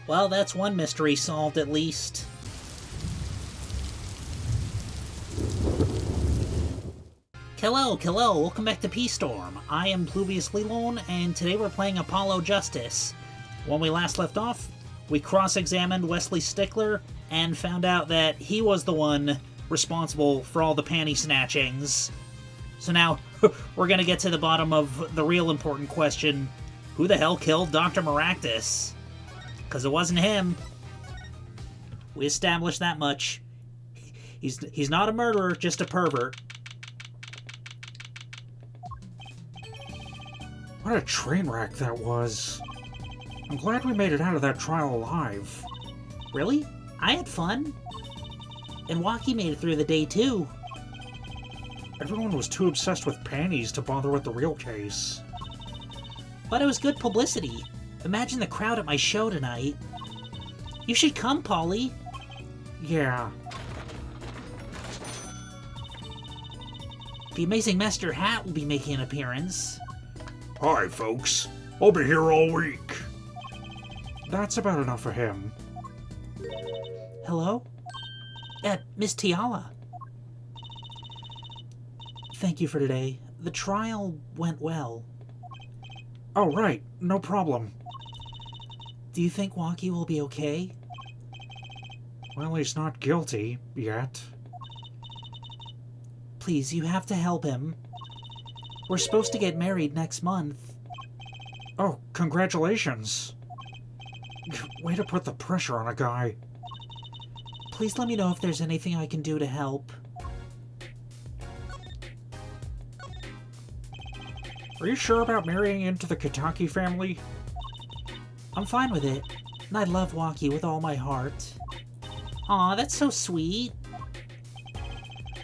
Well, that's one mystery solved at least. Hello, welcome back to P-Storm. I am Pluvius Lilon, and today we're playing Apollo Justice. When we last left off, we cross-examined Wesley Stickler and found out that he was the one responsible for all the panty snatchings. So now, we're gonna get to the bottom of the real important question: who the hell killed Dr. Maractus? Because it wasn't him. We established that much. He's not a murderer, just a pervert. What a train wreck that was. I'm glad we made it out of that trial alive. Really? I had fun. And Waki made it through the day, too. Everyone was too obsessed with panties to bother with the real case. But it was good publicity. Imagine the crowd at my show tonight. You should come, Polly. Yeah. The Amazing Master Hat will be making an appearance. Hi, folks. I'll be here all week. That's about enough for him. Hello? Miss Tiala. Thank you for today. The trial went well. Oh, right. No problem. Do you think Waki will be okay? Well, he's not guilty, yet. Please, you have to help him. We're supposed to get married next month. Oh, congratulations. Way to put the pressure on a guy. Please let me know if there's anything I can do to help. Are you sure about marrying into the Kitaki family? I'm fine with it, and I love Waki with all my heart. Aw, that's so sweet.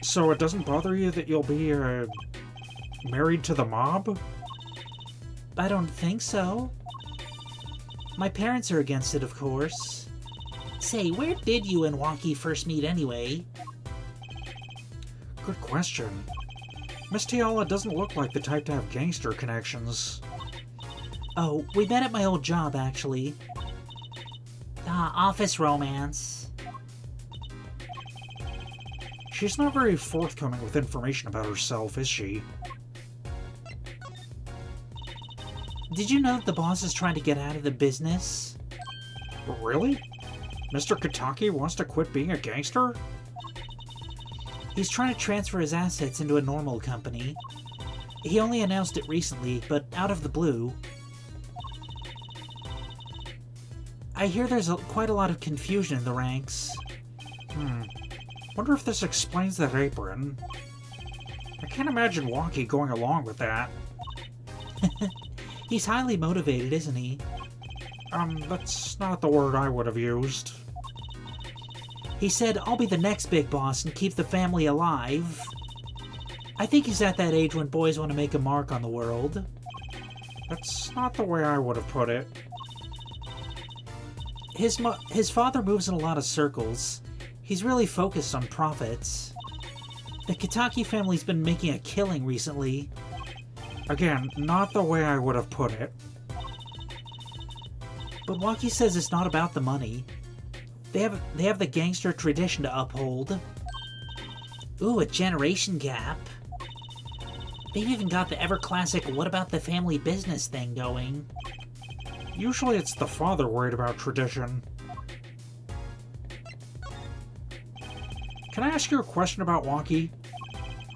So it doesn't bother you that you'll be, married to the mob? I don't think so. My parents are against it, of course. Say, where did you and Waki first meet anyway? Good question. Miss Tiala doesn't look like the type to have gangster connections. Oh, we met at my old job, actually. Office romance. She's not very forthcoming with information about herself, is she? Did you know that the boss is trying to get out of the business? Really? Mr. Kitaki wants to quit being a gangster? He's trying to transfer his assets into a normal company. He only announced it recently, but out of the blue. I hear there's quite a lot of confusion in the ranks. Wonder if this explains that apron. I can't imagine Waki going along with that. He's highly motivated, isn't he? That's not the word I would have used. He said, I'll be the next big boss and keep the family alive. I think he's at that age when boys want to make a mark on the world. That's not the way I would have put it. His father moves in a lot of circles. He's really focused on profits. The Kitaki family's been making a killing recently. Again, not the way I would have put it. But Waki says it's not about the money. They have the gangster tradition to uphold. Ooh, a generation gap. They've even got the ever-classic what about the family business thing going. Usually it's the father worried about tradition. Can I ask you a question about Waki?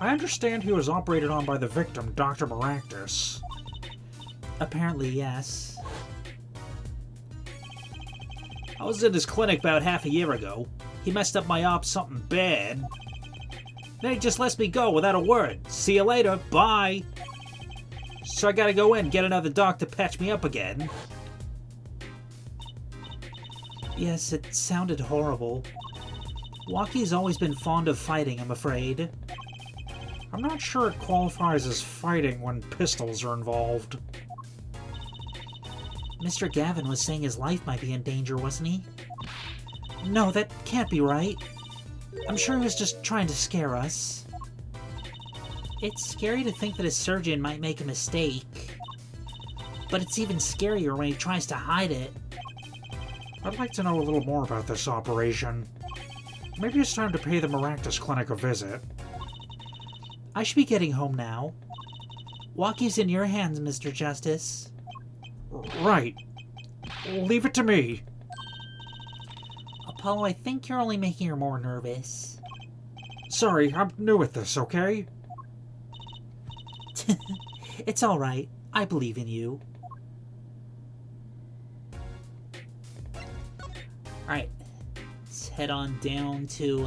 I understand he was operated on by the victim, Dr. Maractus. Apparently, yes. I was in his clinic about half a year ago. He messed up my ops something bad. Then he just lets me go without a word. See you later, bye! So I gotta go in and get another doc to patch me up again. Yes, it sounded horrible. Waki's always been fond of fighting, I'm afraid. I'm not sure it qualifies as fighting when pistols are involved. Mr. Gavin was saying his life might be in danger, wasn't he? No, that can't be right. I'm sure he was just trying to scare us. It's scary to think that a surgeon might make a mistake. But it's even scarier when he tries to hide it. I'd like to know a little more about this operation. Maybe it's time to pay the Maractus Clinic a visit. I should be getting home now. Walkie's in your hands, Mr. Justice. Right. Leave it to me. Apollo, I think you're only making her more nervous. Sorry, I'm new at this, okay? It's alright. I believe in you. Alright. Let's head on down to,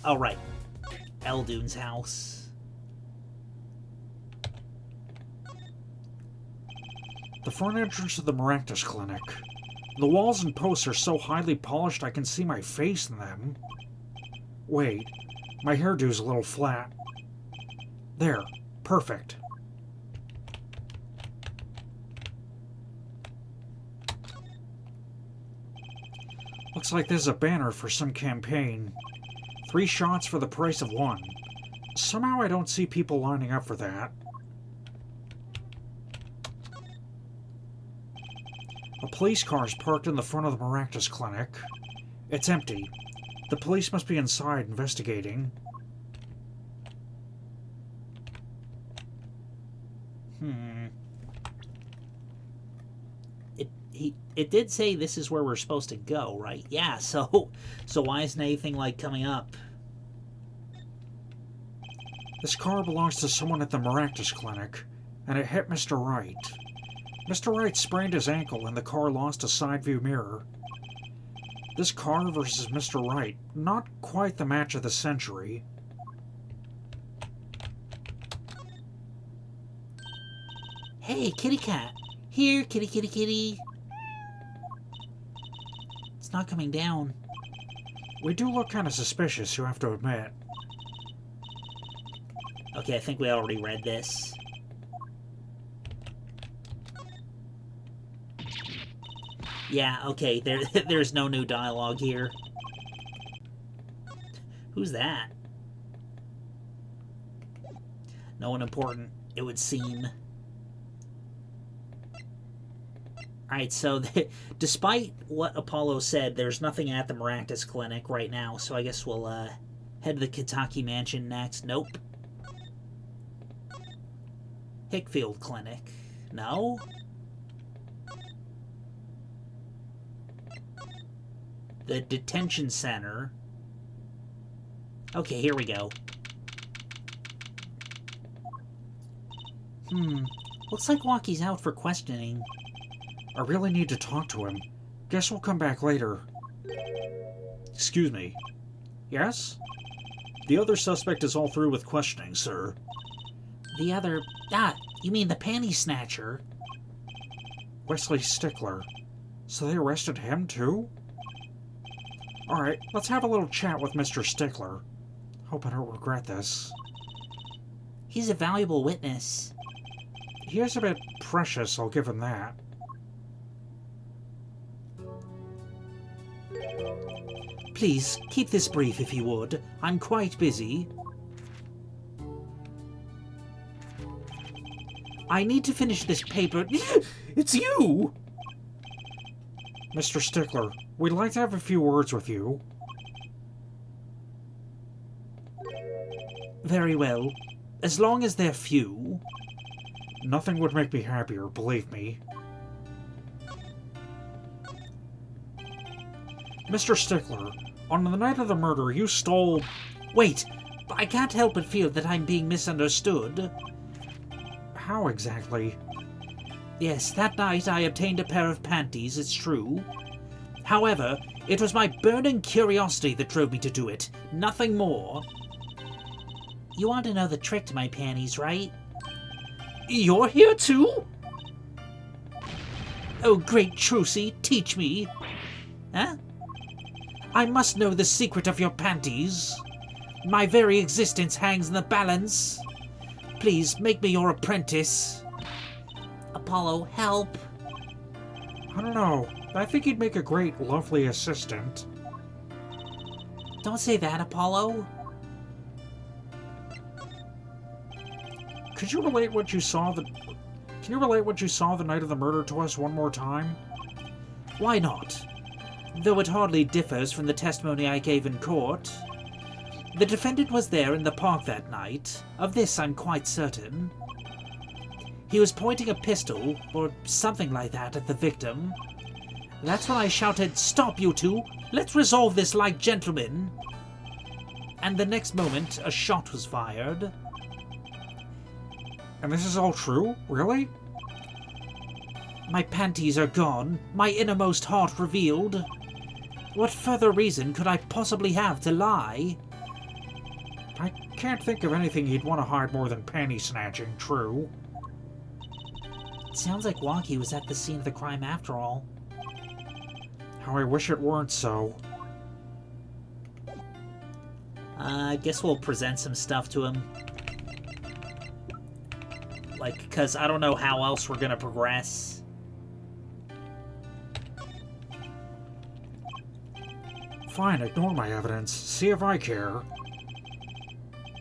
oh, right. Eldune's house. The front entrance of the Maractus Clinic. The walls and posts are so highly polished I can see my face in them. Wait, my hairdo's a little flat. There, perfect. Looks like there's a banner for some campaign. 3 shots for the price of 1. Somehow I don't see people lining up for that. A police car is parked in the front of the Maractus Clinic. It's empty. The police must be inside investigating. It did say this is where we're supposed to go, right? Yeah, so why isn't anything, like, coming up? This car belongs to someone at the Maractus Clinic, and it hit Mr. Wright. Mr. Wright sprained his ankle and the car lost a side view mirror. This car versus Mr. Wright, not quite the match of the century. Hey, kitty cat. Here, kitty, kitty, kitty. It's not coming down. We do look kind of suspicious, you have to admit. Okay, I think we already read this. Yeah, okay, there's no new dialogue here. Who's that? No one important, it would seem. Alright, so despite what Apollo said, there's nothing at the Maractus Clinic right now, so I guess we'll head to the Kitaki Mansion next. Nope. Hickfield Clinic. No? The detention center. Okay, here we go. Looks like Walkie's out for questioning. I really need to talk to him. Guess we'll come back later. Excuse me. Yes? The other suspect is all through with questioning, sir. The other... Ah, you mean the panty snatcher? Wesley Stickler. So they arrested him too? Alright, let's have a little chat with Mr. Stickler. Hope I don't regret this. He's a valuable witness. He is a bit precious, I'll give him that. Please, keep this brief if you would. I'm quite busy. I need to finish this paper. It's you! Mr. Stickler, we'd like to have a few words with you. Very well. As long as they're few. Nothing would make me happier, believe me. Mr. Stickler, on the night of the murder, you stole... Wait! I can't help but feel that I'm being misunderstood. How exactly? Yes, that night I obtained a pair of panties, it's true. However, it was my burning curiosity that drove me to do it, nothing more. You want to know the trick to my panties, right? You're here too? Oh, great Trucy, teach me. Huh? I must know the secret of your panties. My very existence hangs in the balance. Please, make me your apprentice. Apollo, help. I don't know. I think he'd make a great, lovely assistant. Don't say that, Apollo. Could you relate what you saw the... Can you relate what you saw the night of the murder to us one more time? Why not? though it hardly differs from the testimony I gave in court. The defendant was there in the park that night. Of this I'm quite certain. He was pointing a pistol, or something like that, at the victim. That's when I shouted, "Stop, you two! Let's resolve this like gentlemen!" And the next moment, a shot was fired. And this is all true? Really? My panties are gone, my innermost heart revealed. What further reason could I possibly have to lie? I can't think of anything he'd want to hide more than panty snatching, true. It sounds like Wonky was at the scene of the crime after all. How I wish it weren't so. I guess we'll present some stuff to him. Like, because I don't know how else we're going to progress. Fine, ignore my evidence. See if I care.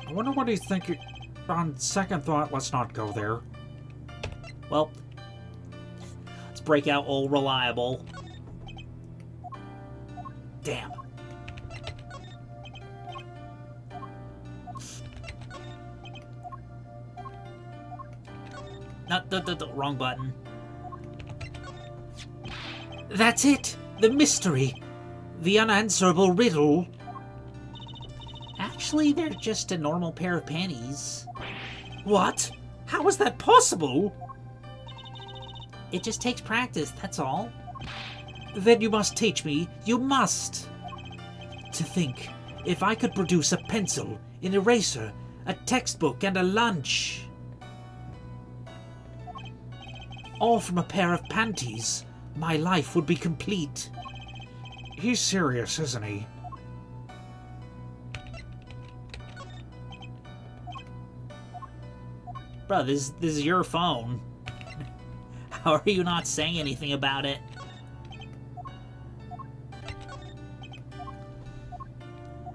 I wonder what he's thinking. On second thought, let's not go there. Well, let's break out old reliable. Damn. No, wrong button. That's it! The mystery! The unanswerable riddle! Actually, they're just a normal pair of panties. What? How is that possible? It just takes practice, that's all. Then you must teach me. You must! To think, if I could produce a pencil, an eraser, a textbook, and a lunch. All from a pair of panties, my life would be complete. He's serious, isn't he? Bro, this is your phone. How are you not saying anything about it?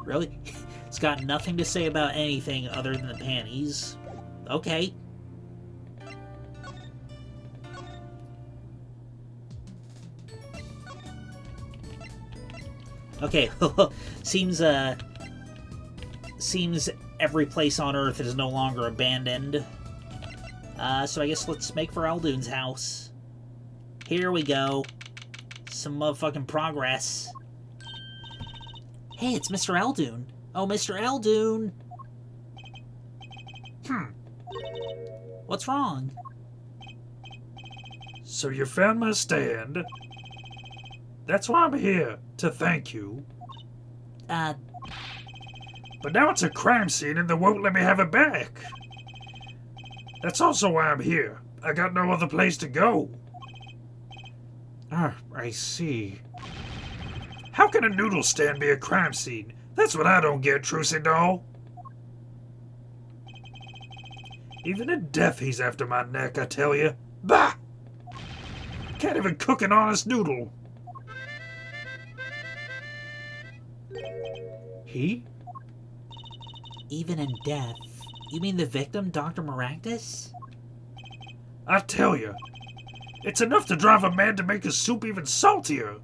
Really? It's got nothing to say about anything other than the panties. Okay. Okay, seems every place on Earth is no longer abandoned. So I guess let's make for Eldune's house. Here we go. Some motherfucking progress. Hey, it's Mr. Eldune. Oh, Mr. Eldune. What's wrong? So you found my stand. That's why I'm here, to thank you. But now it's a crime scene and they won't let me have it back. That's also why I'm here. I got no other place to go. Ah, I see. How can a noodle stand be a crime scene? That's what I don't get, Trucy doll. Even in death he's after my neck, I tell you. Bah! Can't even cook an honest noodle. He? Even in death? You mean the victim, Dr. Maractus? I tell you, it's enough to drive a man to make his soup even saltier.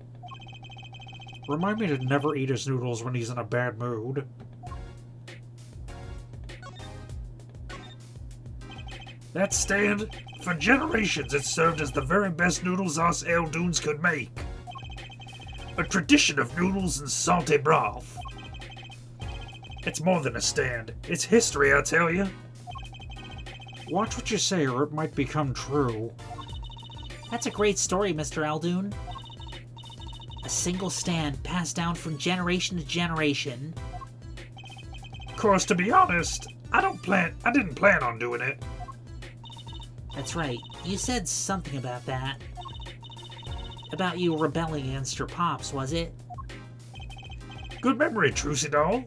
Remind me to never eat his noodles when he's in a bad mood. That stand, for generations it served as the very best noodles us Eldunes could make. A tradition of noodles and salty broth. It's more than a stand. It's history, I tell you. Watch what you say or it might become true. That's a great story, Mr. Eldune. A single stand passed down from generation to generation. Of course, to be honest, I didn't plan on doing it. That's right. You said something about that. About you rebelling against your pops, was it? Good memory, Trucy doll.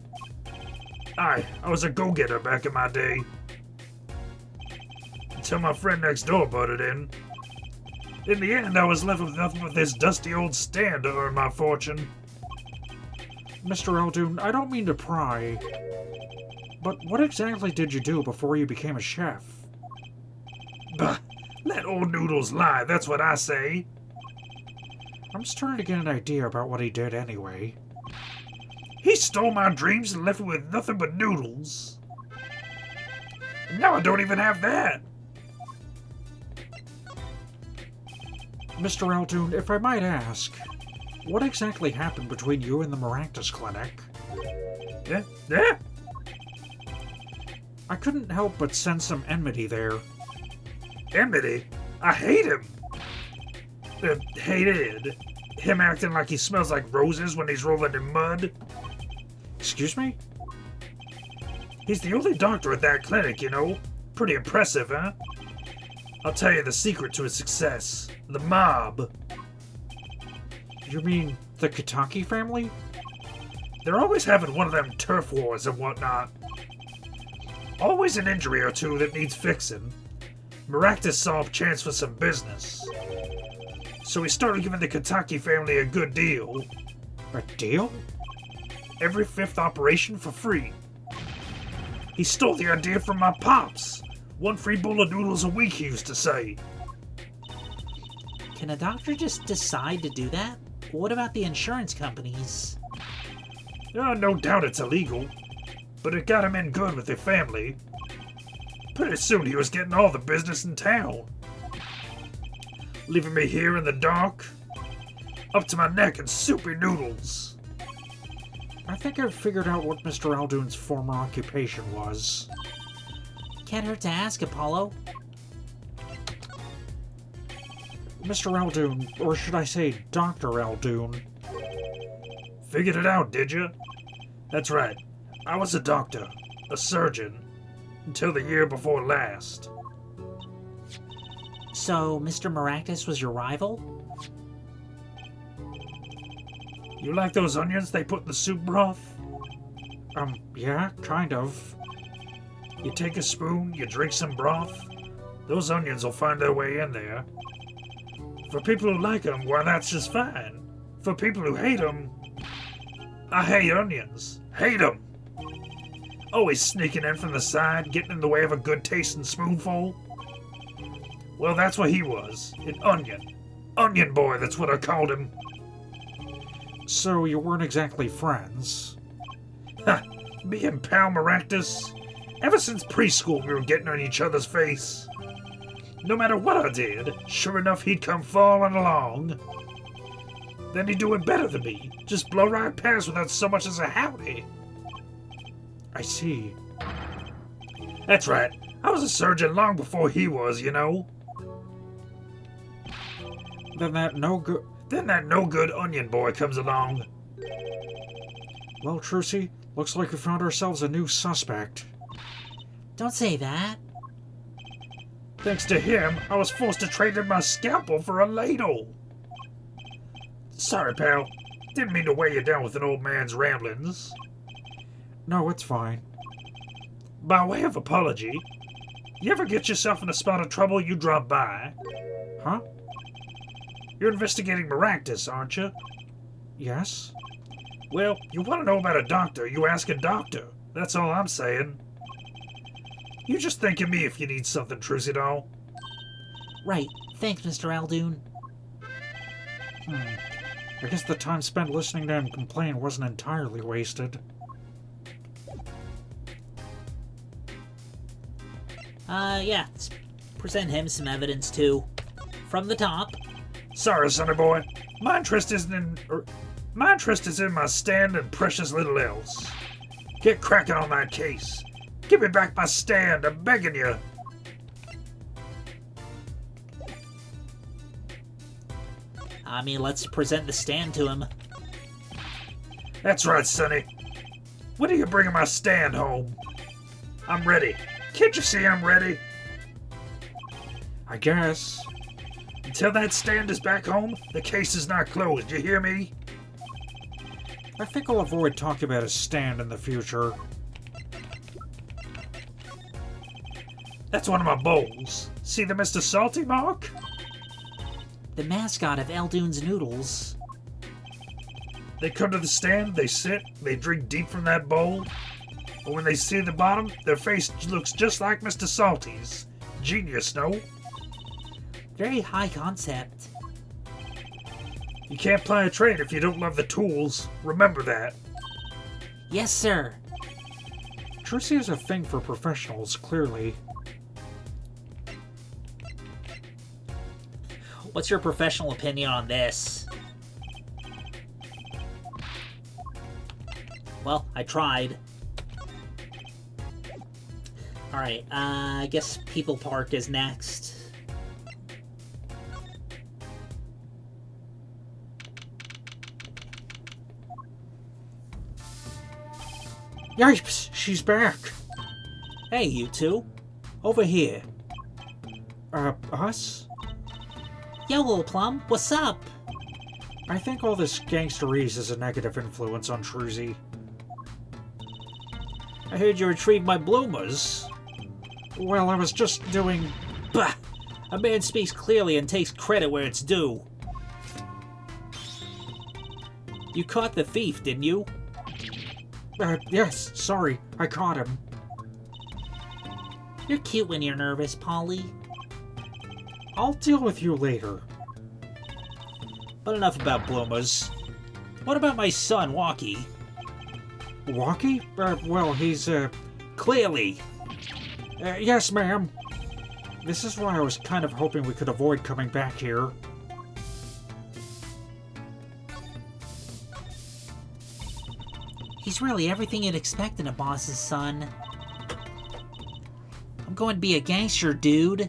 I was a go-getter back in my day. Until my friend next door butted in. In the end, I was left with nothing but this dusty old stand to earn my fortune. Mr. Eldune, I don't mean to pry, but what exactly did you do before you became a chef? Bah! Let old noodles lie, that's what I say. I'm starting to get an idea about what he did anyway. He stole my dreams and left me with nothing but noodles. And now I don't even have that. Mr. Aldoon, if I might ask, what exactly happened between you and the Maractus Clinic? Yeah? I couldn't help but sense some enmity there. Enmity? I hate him. Hated. Him acting like he smells like roses when he's rolling in mud. Excuse me? He's the only doctor at that clinic, you know. Pretty impressive, huh? I'll tell you the secret to his success. The mob. You mean the Kitaki family? They're always having one of them turf wars and whatnot. Always an injury or two that needs fixing. Maractus saw a chance for some business. So he started giving the Kitaki family a good deal. A deal? Every 5th operation for free. He stole the idea from my pops. 1 free bowl of noodles a week, he used to say. Can a doctor just decide to do that? What about the insurance companies? No doubt it's illegal, but it got him in good with the family. Pretty soon he was getting all the business in town. Leaving me here in the dark, up to my neck in soupy noodles. I think I've figured out what Mr. Aldoon's former occupation was. Can't hurt to ask, Apollo. Mr. Aldoon, or should I say Dr. Aldoon. Figured it out, did you? That's right. I was a doctor, a surgeon, until the year before last. So, Mr. Maractus was your rival? You like those onions they put in the soup broth? Yeah, kind of. You take a spoon, you drink some broth, those onions will find their way in there. For people who like them, why, that's just fine. For people who hate them, I hate onions. Hate them. Always sneaking in from the side, getting in the way of a good tasting spoonful. Well, that's what he was. An onion. Onion boy, that's what I called him. So you weren't exactly friends? Ha! Me and Pal Maractus. Ever since preschool, we were getting on each other's face. No matter what I did, sure enough, he'd come falling along. Then he'd do it better than me. Just blow right past without so much as a howdy. I see. That's right. I was a surgeon long before he was, you know. Then that no good onion boy comes along. Well, Trucy, looks like we found ourselves a new suspect. Don't say that. Thanks to him, I was forced to trade in my scalpel for a ladle. Sorry, pal. Didn't mean to weigh you down with an old man's ramblings. No, it's fine. By way of apology, you ever get yourself in a spot of trouble, you drop by? Huh? You're investigating Maractus, aren't you? Yes? Well, you want to know about a doctor, you ask a doctor. That's all I'm saying. You just think of me if you need something, Trucy doll. Right. Thanks, Mr. Aldoon. I guess the time spent listening to him complain wasn't entirely wasted. Yeah. Let's present him some evidence, too. From the top. Sorry, sonny boy. My interest is in my stand and precious little else. Get cracking on that case. Give me back my stand, I'm begging you. I mean, let's present the stand to him. That's right, sonny. When are you bringing my stand home? I'm ready. Can't you see I'm ready? I guess. Until that stand is back home, the case is not closed, you hear me? I think I'll avoid talking about his stand in the future. That's one of my bowls. See the Mr. Salty mark? The mascot of Aldoon's Noodles. They come to the stand, they sit, they drink deep from that bowl. But when they see the bottom, their face looks just like Mr. Salty's. Genius, no? Very high concept. You can't play a trade if you don't love the tools. Remember that. Yes, sir. Trucy has a thing for professionals, clearly. What's your professional opinion on this? Well, I tried. Alright, I guess People Park is next. Yipes! She's back! Hey, you two. Over here. Us? Yo, Lil Plum, what's up? I think all this gangsterese is a negative influence on Truzy. I heard you retrieved my bloomers. Well, I was just doing... Bah! A man speaks clearly and takes credit where it's due. You caught the thief, didn't you? Yes, sorry, I caught him. You're cute when you're nervous, Polly. I'll deal with you later. But enough about bloomers. What about my son, Walkie? Walkie? Well, he's, Clearly! Yes, ma'am. This is why I was kind of hoping we could avoid coming back here. He's really everything you'd expect in a boss's son. I'm going to be a gangster, dude.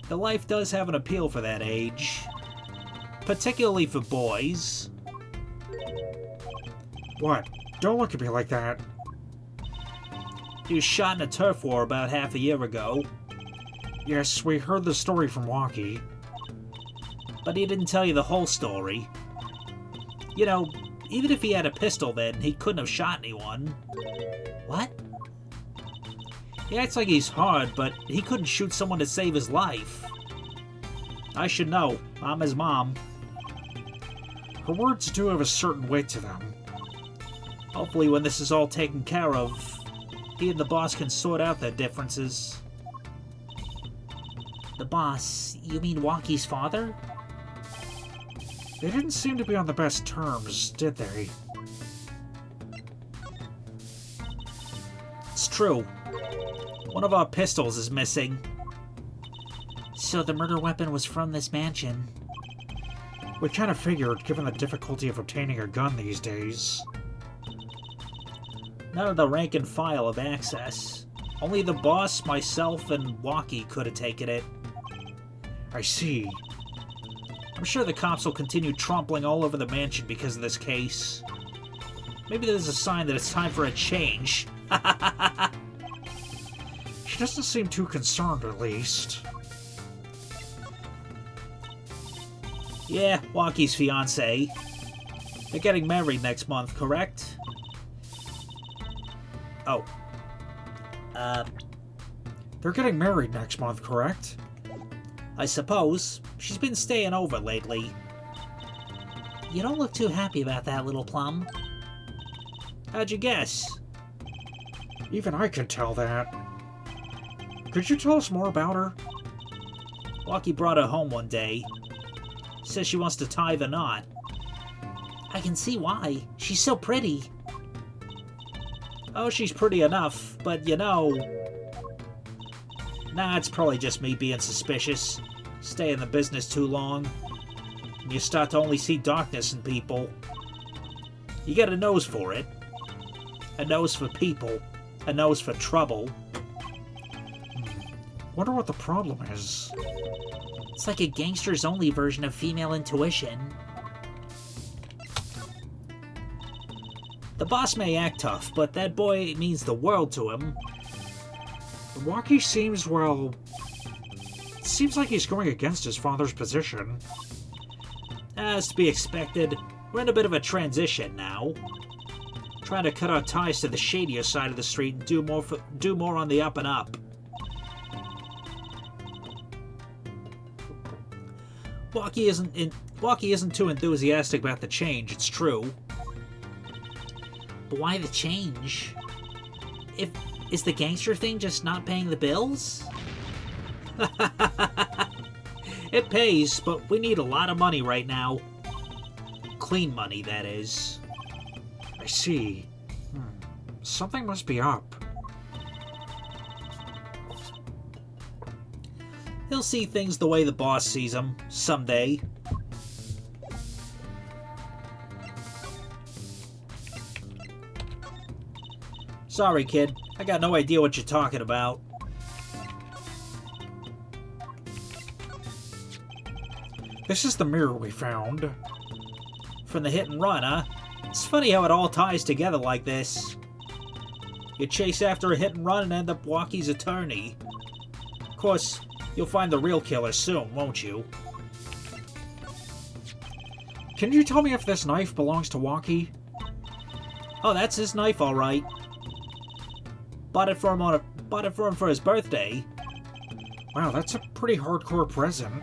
The life does have an appeal for that age. Particularly for boys. What? Don't look at me like that. He was shot in a turf war about half a year ago. Yes, we heard the story from Walkie. But he didn't tell you the whole story. You know, even if he had a pistol then, he couldn't have shot anyone. What? He acts like he's hard, but he couldn't shoot someone to save his life. I should know. I'm his mom. Her words do have a certain weight to them. Hopefully when this is all taken care of, he and the boss can sort out their differences. The boss? You mean Walkie's father? They didn't seem to be on the best terms, did they? It's true. One of our pistols is missing. So the murder weapon was from this mansion. We kind of figured, given the difficulty of obtaining a gun these days. None of the rank and file have access. Only the boss, myself, and Walkie could have taken it. I see. I'm sure the cops will continue trampling all over the mansion because of this case. Maybe there's a sign that it's time for a change. She doesn't seem too concerned, at least. Yeah, Walkie's fiancé. They're getting married next month, correct? Oh. They're getting married next month, correct? I suppose. She's been staying over lately. You don't look too happy about that, Little Plum. How'd you guess? Even I could tell that. Could you tell us more about her? Walkie brought her home one day. Says she wants to tie the knot. I can see why. She's so pretty. Oh, she's pretty enough, but you know... Nah, it's probably just me being suspicious. Stay in the business too long. And you start to only see darkness in people. You get a nose for it. A nose for people. A nose for trouble. Wonder what the problem is. It's like a gangster's only version of female intuition. The boss may act tough, but that boy means the world to him. Walkie seems, well... seems like he's going against his father's position. As to be expected, we're in a bit of a transition now. Trying to cut our ties to the shadier side of the street and do more on the up and up. Walkie isn't too enthusiastic about the change, it's true. But why the change? Is the gangster thing just not paying the bills? It pays, but we need a lot of money right now. Clean money, that is. I see. Something must be up. He'll see things the way the boss sees them, someday. Sorry, kid. I got no idea what you're talking about. This is the mirror we found. From the hit and run, huh? It's funny how it all ties together like this. You chase after a hit and run and end up Walkie's attorney. Of course, you'll find the real killer soon, won't you? Can you tell me if this knife belongs to Walkie? Oh, that's his knife, all right. Bought it for him for his birthday. Wow, that's a pretty hardcore present.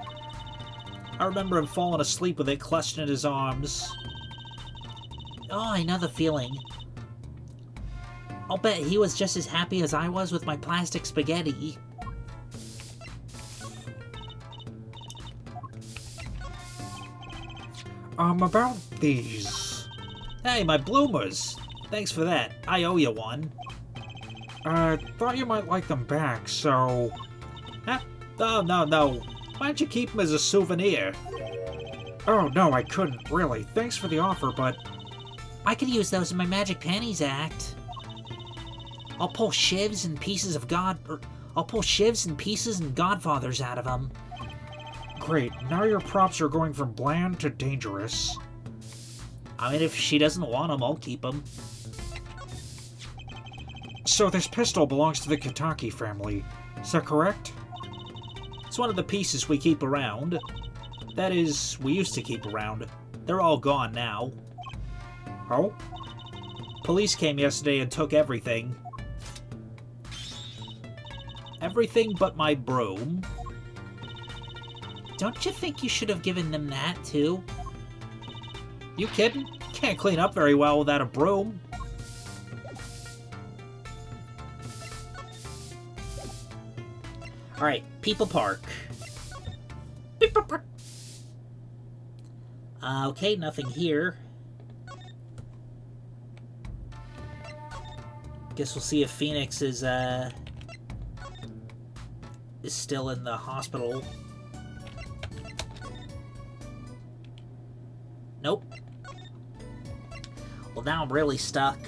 I remember him falling asleep with it clutched in his arms. Oh, I know the feeling. I'll bet he was just as happy as I was with my plastic spaghetti. About these. Hey, my bloomers! Thanks for that. I owe you one. Thought you might like them back, so... Huh? Oh, no. Why don't you keep them as a souvenir? Oh, no, I couldn't, really. Thanks for the offer, but... I could use those in my magic panties act. I'll pull shivs and pieces and Godfathers out of them. Great, now your props are going from bland to dangerous. I mean, if she doesn't want them, I'll keep them. So this pistol belongs to the Kitaki family. Is that correct? It's one of the pieces we keep around. That is, we used to keep around. They're all gone now. Oh? Police came yesterday and took everything. Everything but my broom. Don't you think you should have given them that, too? You kidding? Can't clean up very well without a broom. Alright, People Park. Beep, beep, beep. Okay, nothing here. Guess we'll see if Phoenix is still in the hospital. Nope. Well, now I'm really stuck.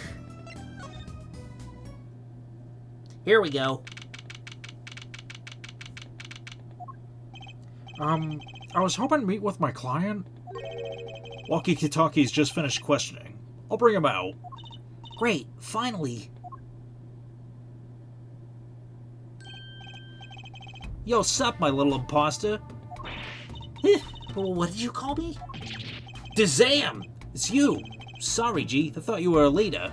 Here we go. I was hoping to meet with my client. Walkie Kitaki's just finished questioning. I'll bring him out. Great, finally. Yo, sup, my little imposter? What did you call me? Dazam! It's you! Sorry, G. I thought you were a leader.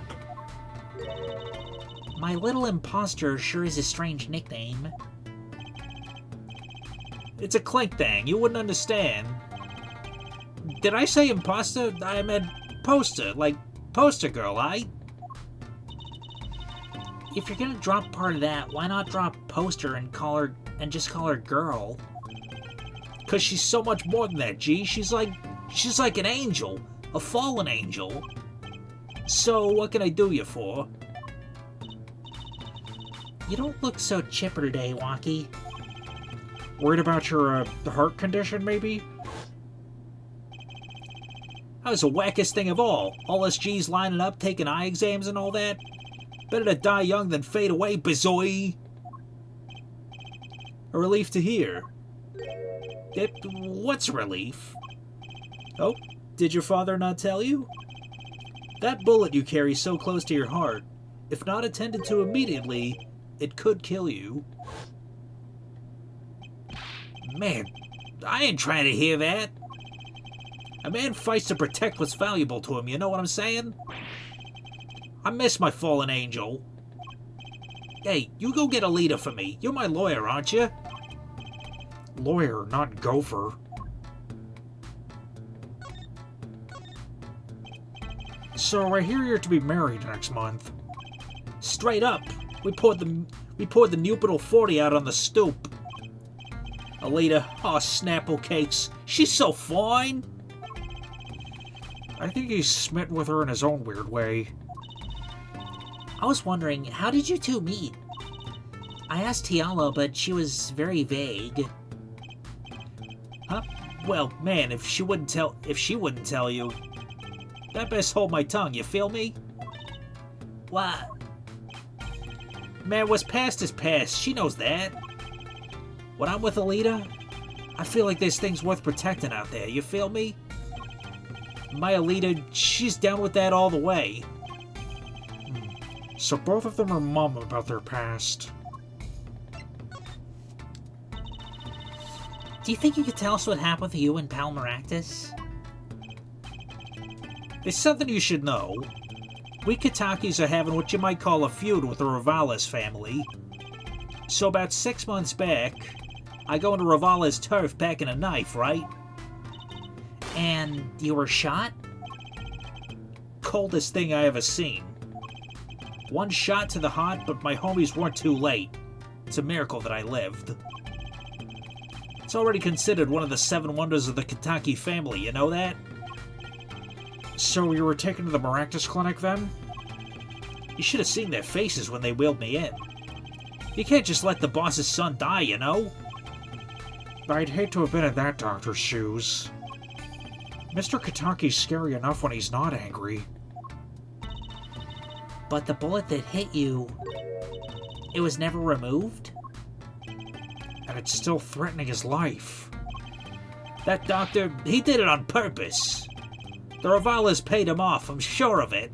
My little imposter sure is a strange nickname. It's a clink thing. You wouldn't understand. Did I say imposter? I meant poster. Like, poster girl, If you're gonna drop part of that, why not drop poster and just call her girl? Cause she's so much more than that, G. She's like an angel. A fallen angel. So, what can I do you for? You don't look so chipper today, Walkie. Worried about your, heart condition, maybe? That was the wackest thing of all. All us G's lining up, taking eye exams and all that. Better to die young than fade away, bizoy. A relief to hear. What's a relief? Oh, did your father not tell you? That bullet you carry so close to your heart, if not attended to immediately, it could kill you. Man, I ain't trying to hear that. A man fights to protect what's valuable to him, you know what I'm saying? I miss my fallen angel. Hey, you go get a leader for me. You're my lawyer, aren't you? Lawyer, not gopher. So I hear you're to be married next month. Straight up. We poured the Nupidal 40 out on the stoop. Alita, oh, Snapple Cakes. She's so fine. I think he's smitten with her in his own weird way. I was wondering, how did you two meet? I asked Tiala, but she was very vague. Huh? Well, man, if she wouldn't tell you, I best hold my tongue, you feel me? What? Man, what's past is past. She knows that. When I'm with Alita, I feel like there's things worth protecting out there, you feel me? My Alita, she's down with that all the way. So both of them are mum about their past. Do you think you could tell us what happened with you and Pal Maractus? There's something you should know. We Katakis are having what you might call a feud with the Rivales family. So about 6 months back, I go into Rivales' turf packing a knife, right? And you were shot? Coldest thing I ever seen. One shot to the heart, but my homies weren't too late. It's a miracle that I lived. It's already considered one of the 7 wonders of the Kataki family, you know that? So you were taken to the Maractus Clinic then? You should have seen their faces when they wheeled me in. You can't just let the boss's son die, you know? I'd hate to have been in that doctor's shoes. Mr. Kataki's scary enough when he's not angry. But the bullet that hit you, it was never removed? And it's still threatening his life. That doctor, he did it on purpose. The Rivales paid him off, I'm sure of it.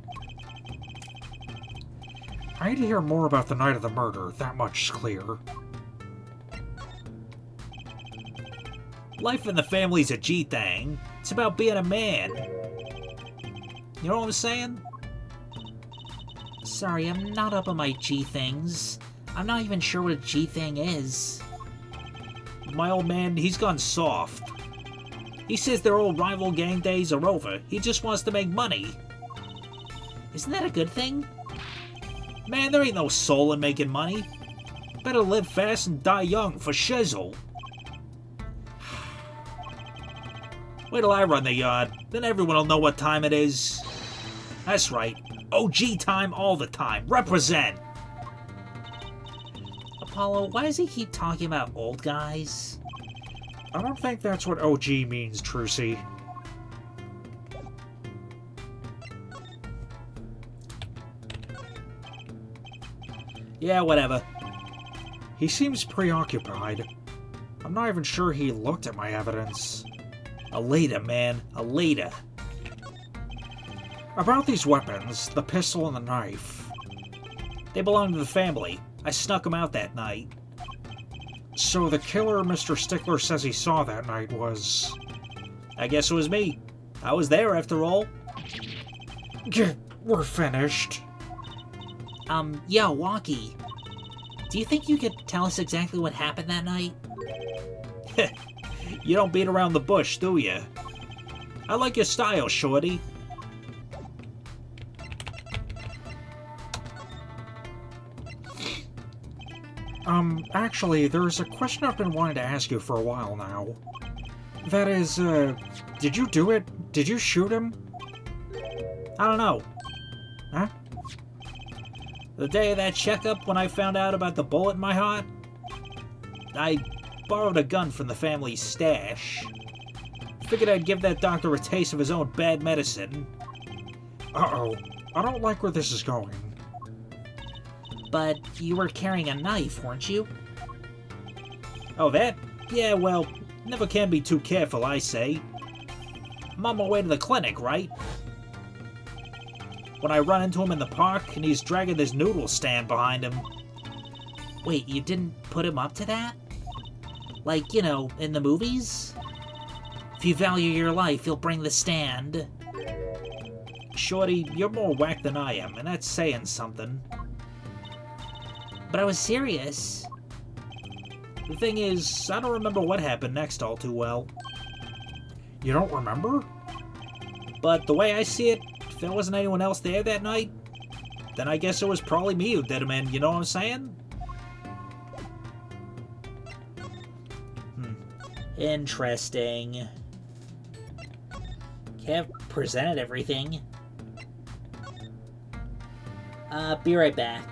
I need to hear more about the night of the murder, that much is clear. Life in the family's a G-thing. It's about being a man. You know what I'm saying? Sorry, I'm not up on my G things. I'm not even sure what a G thing is. My old man, he's gone soft. He says their old rival gang days are over. He just wants to make money. Isn't that a good thing? Man, there ain't no soul in making money. Better live fast and die young for shizzle. Wait till I run the yard, then everyone will know what time it is. That's right, OG time all the time. Represent! Apollo, why does he keep talking about old guys? I don't think that's what OG means, Trucy. Yeah, whatever. He seems preoccupied. I'm not even sure he looked at my evidence. Alita, man. Alita. About these weapons, the pistol and the knife. They belong to the family. I snuck them out that night. So the killer Mr. Stickler says he saw that night was... I guess it was me. I was there after all. We're finished. Yo, Walkie. Do you think you could tell us exactly what happened that night? You don't beat around the bush, do you? I like your style, shorty. Actually, there's a question I've been wanting to ask you for a while now. That is, did you do it? Did you shoot him? I don't know. Huh? The day of that checkup when I found out about the bullet in my heart, I borrowed a gun from the family's stash. Figured I'd give that doctor a taste of his own bad medicine. Uh-oh. I don't like where this is going. But you were carrying a knife, weren't you? Oh, that? Yeah, well, never can be too careful, I say. I'm on my way to the clinic, right? When I run into him in the park, and he's dragging this noodle stand behind him. Wait, you didn't put him up to that? Like, you know, in the movies? If you value your life, you'll bring the stand. Shorty, you're more whack than I am, and that's saying something. But I was serious. The thing is, I don't remember what happened next all too well. You don't remember? But the way I see it, if there wasn't anyone else there that night, then I guess it was probably me who did him in, you know what I'm saying? Interesting. Okay, I've presented everything. Be right back.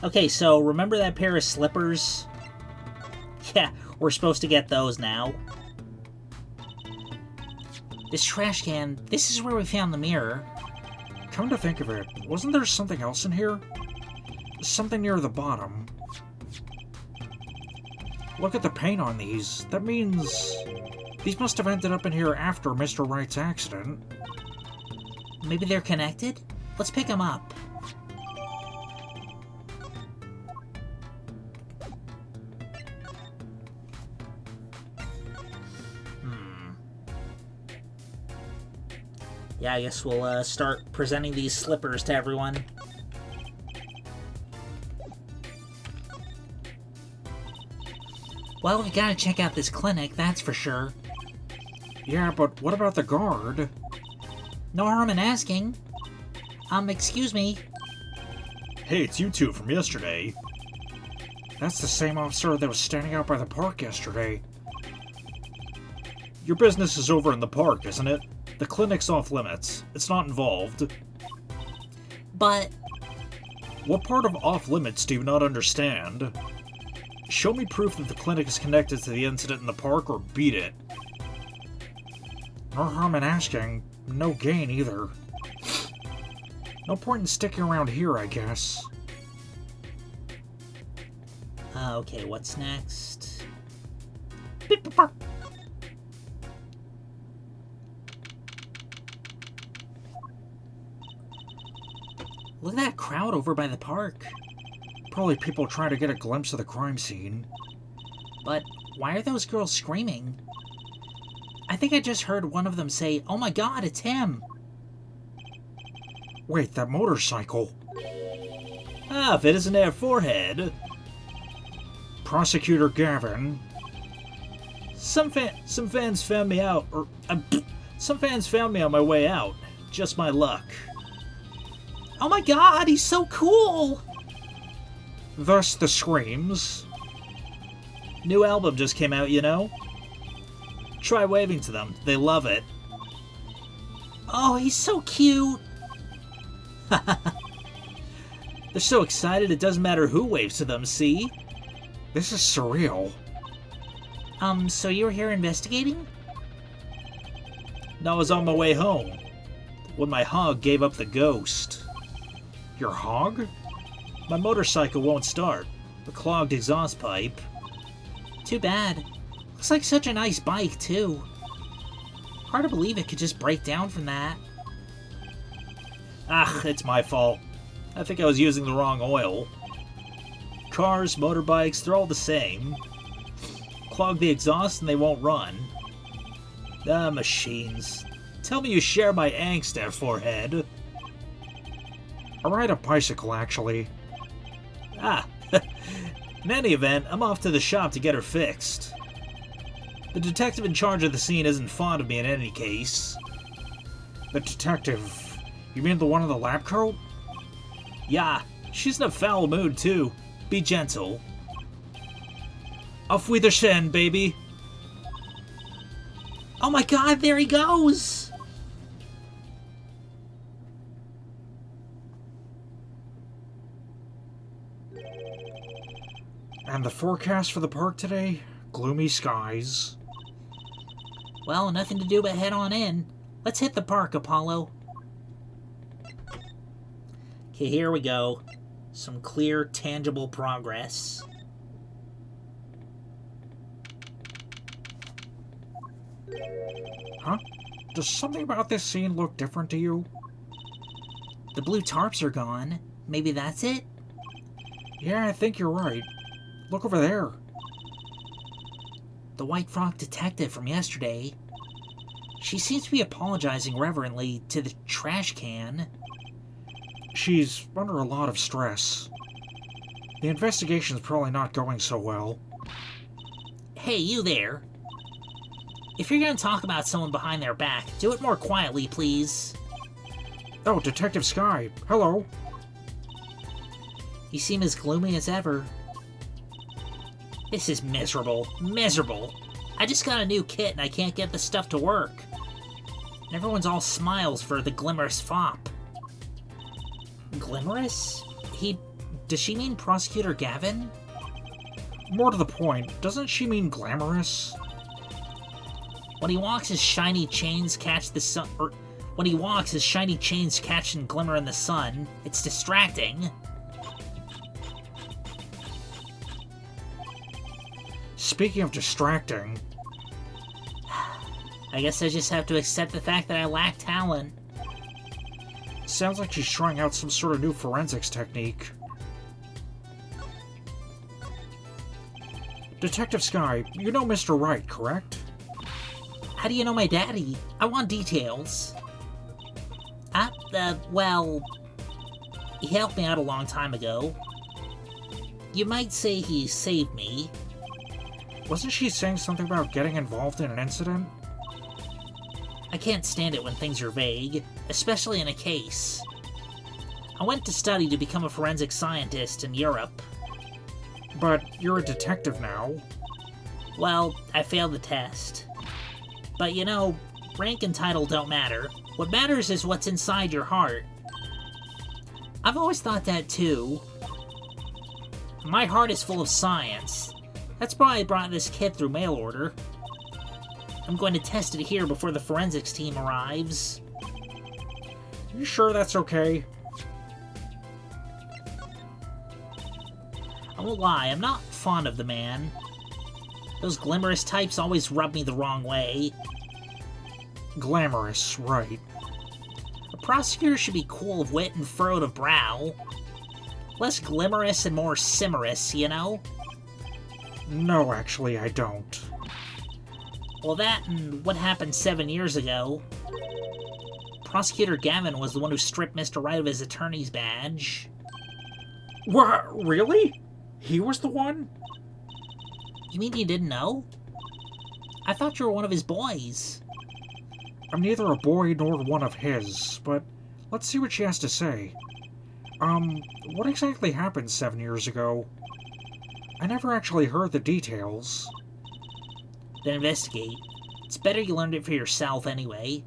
Okay, so remember that pair of slippers? Yeah, we're supposed to get those now. This trash can, this is where we found the mirror. Come to think of it, wasn't there something else in here? Something near the bottom. Look at the paint on these. That means these must have ended up in here after Mr. Wright's accident. Maybe they're connected? Let's pick them up. Yeah, I guess we'll start presenting these slippers to everyone. Well, we gotta check out this clinic, that's for sure. Yeah, but what about the guard? No harm in asking. Excuse me. Hey, it's you two from yesterday. That's the same officer that was standing out by the park yesterday. Your business is over in the park, isn't it? The clinic's off limits. It's not involved. But... What part of off limits do you not understand? Show me proof that the clinic is connected to the incident in the park, or beat it. No harm in asking. No gain either. No point in sticking around here, I guess. Okay, what's next? Look at that crowd over by the park. Probably people trying to get a glimpse of the crime scene. But why are those girls screaming? I think I just heard one of them say, "Oh my god, it's him!" Wait, that motorcycle. Ah, if it isn't their forehead. Prosecutor Gavin. Some fans found me out, or some fans found me on my way out. Just my luck. Oh my god, he's so cool! Thus the screams. New album just came out, you know? Try waving to them. They love it. Oh, he's so cute! They're so excited it doesn't matter who waves to them, see? This is surreal. So you were here investigating? No, I was on my way home when my hog gave up the ghost. Your hog? My motorcycle won't start. A clogged exhaust pipe. Too bad. Looks like such a nice bike, too. Hard to believe it could just break down from that. Ah, it's my fault. I think I was using the wrong oil. Cars, motorbikes, they're all the same. Clog the exhaust and they won't run. Ah, machines. Tell me you share my angst there, forehead. I ride a bicycle, actually. Ah, in any event, I'm off to the shop to get her fixed. The detective in charge of the scene isn't fond of me in any case. The detective? You mean the one in the lab coat? Yeah, she's in a foul mood too. Be gentle. Auf Wiedersehen, baby. Oh my god, there he goes! And the forecast for the park today? Gloomy skies. Well, nothing to do but head on in. Let's hit the park, Apollo. Okay, here we go. Some clear, tangible progress. Huh? Does something about this scene look different to you? The blue tarps are gone. Maybe that's it? Yeah, I think you're right. Look over there. The white frock detective from yesterday. She seems to be apologizing reverently to the trash can. She's under a lot of stress. The investigation's probably not going so well. Hey, you there. If you're going to talk about someone behind their back, do it more quietly, please. Oh, Detective Sky. Hello. You seem as gloomy as ever. This is miserable. Miserable. I just got a new kit and I can't get the stuff to work. And everyone's all smiles for the Glimmerous fop. Glimmerous? Does she mean Prosecutor Gavin? More to the point, doesn't she mean glamorous? When he walks, his shiny chains catch the sun. When he walks, his shiny chains catch and glimmer in the sun. It's distracting. Speaking of distracting... I guess I just have to accept the fact that I lack talent. Sounds like she's trying out some sort of new forensics technique. Detective Sky, you know Mr. Wright, correct? How do you know my daddy? I want details. Well... He helped me out a long time ago. You might say he saved me. Wasn't she saying something about getting involved in an incident? I can't stand it when things are vague, especially in a case. I went to study to become a forensic scientist in Europe. But you're a detective now. Well, I failed the test. But you know, rank and title don't matter. What matters is what's inside your heart. I've always thought that too. My heart is full of science. That's why I brought this kit through mail order. I'm going to test it here before the forensics team arrives. You sure that's okay? I won't lie, I'm not fond of the man. Those glamorous types always rub me the wrong way. Glamorous, right. A prosecutor should be cool of wit and furrowed of brow. Less glamorous and more simmerous, you know? No, actually, I don't. Well, that and what happened 7 years ago. Prosecutor Gavin was the one who stripped Mr. Wright of his attorney's badge. What? Really? He was the one? You mean you didn't know? I thought you were one of his boys. I'm neither a boy nor one of his, but let's see what she has to say. What exactly happened 7 years ago? I never actually heard the details. Then investigate. It's better you learned it for yourself anyway.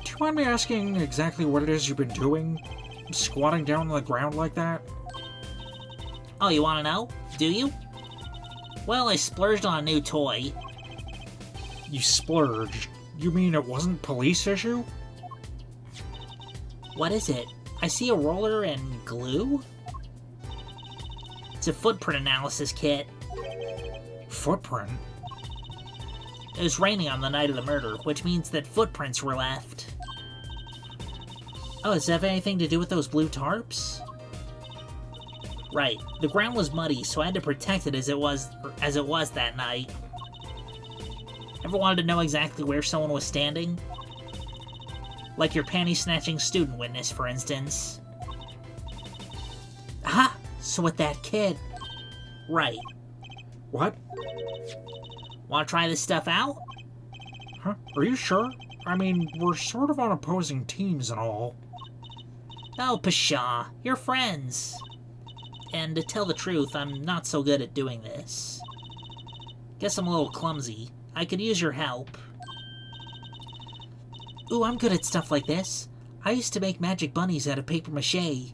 Do you mind me asking exactly what it is you've been doing? Squatting down on the ground like that? Oh, you want to know? Do you? Well, I splurged on a new toy. You splurged? You mean it wasn't police issue? What is it? I see a roller and glue? It's a footprint analysis kit. Footprint? It was raining on the night of the murder, which means that footprints were left. Oh, does that have anything to do with those blue tarps? Right. The ground was muddy, so I had to protect it as it was that night. Ever wanted to know exactly where someone was standing? Like your panty-snatching student witness, for instance. Aha! So with that kid. Right. What? Want to try this stuff out? Huh? Are you sure? I mean, we're sort of on opposing teams and all. Oh, pshaw. You're friends. And to tell the truth, I'm not so good at doing this. Guess I'm a little clumsy. I could use your help. Ooh, I'm good at stuff like this. I used to make magic bunnies out of papier-mâché.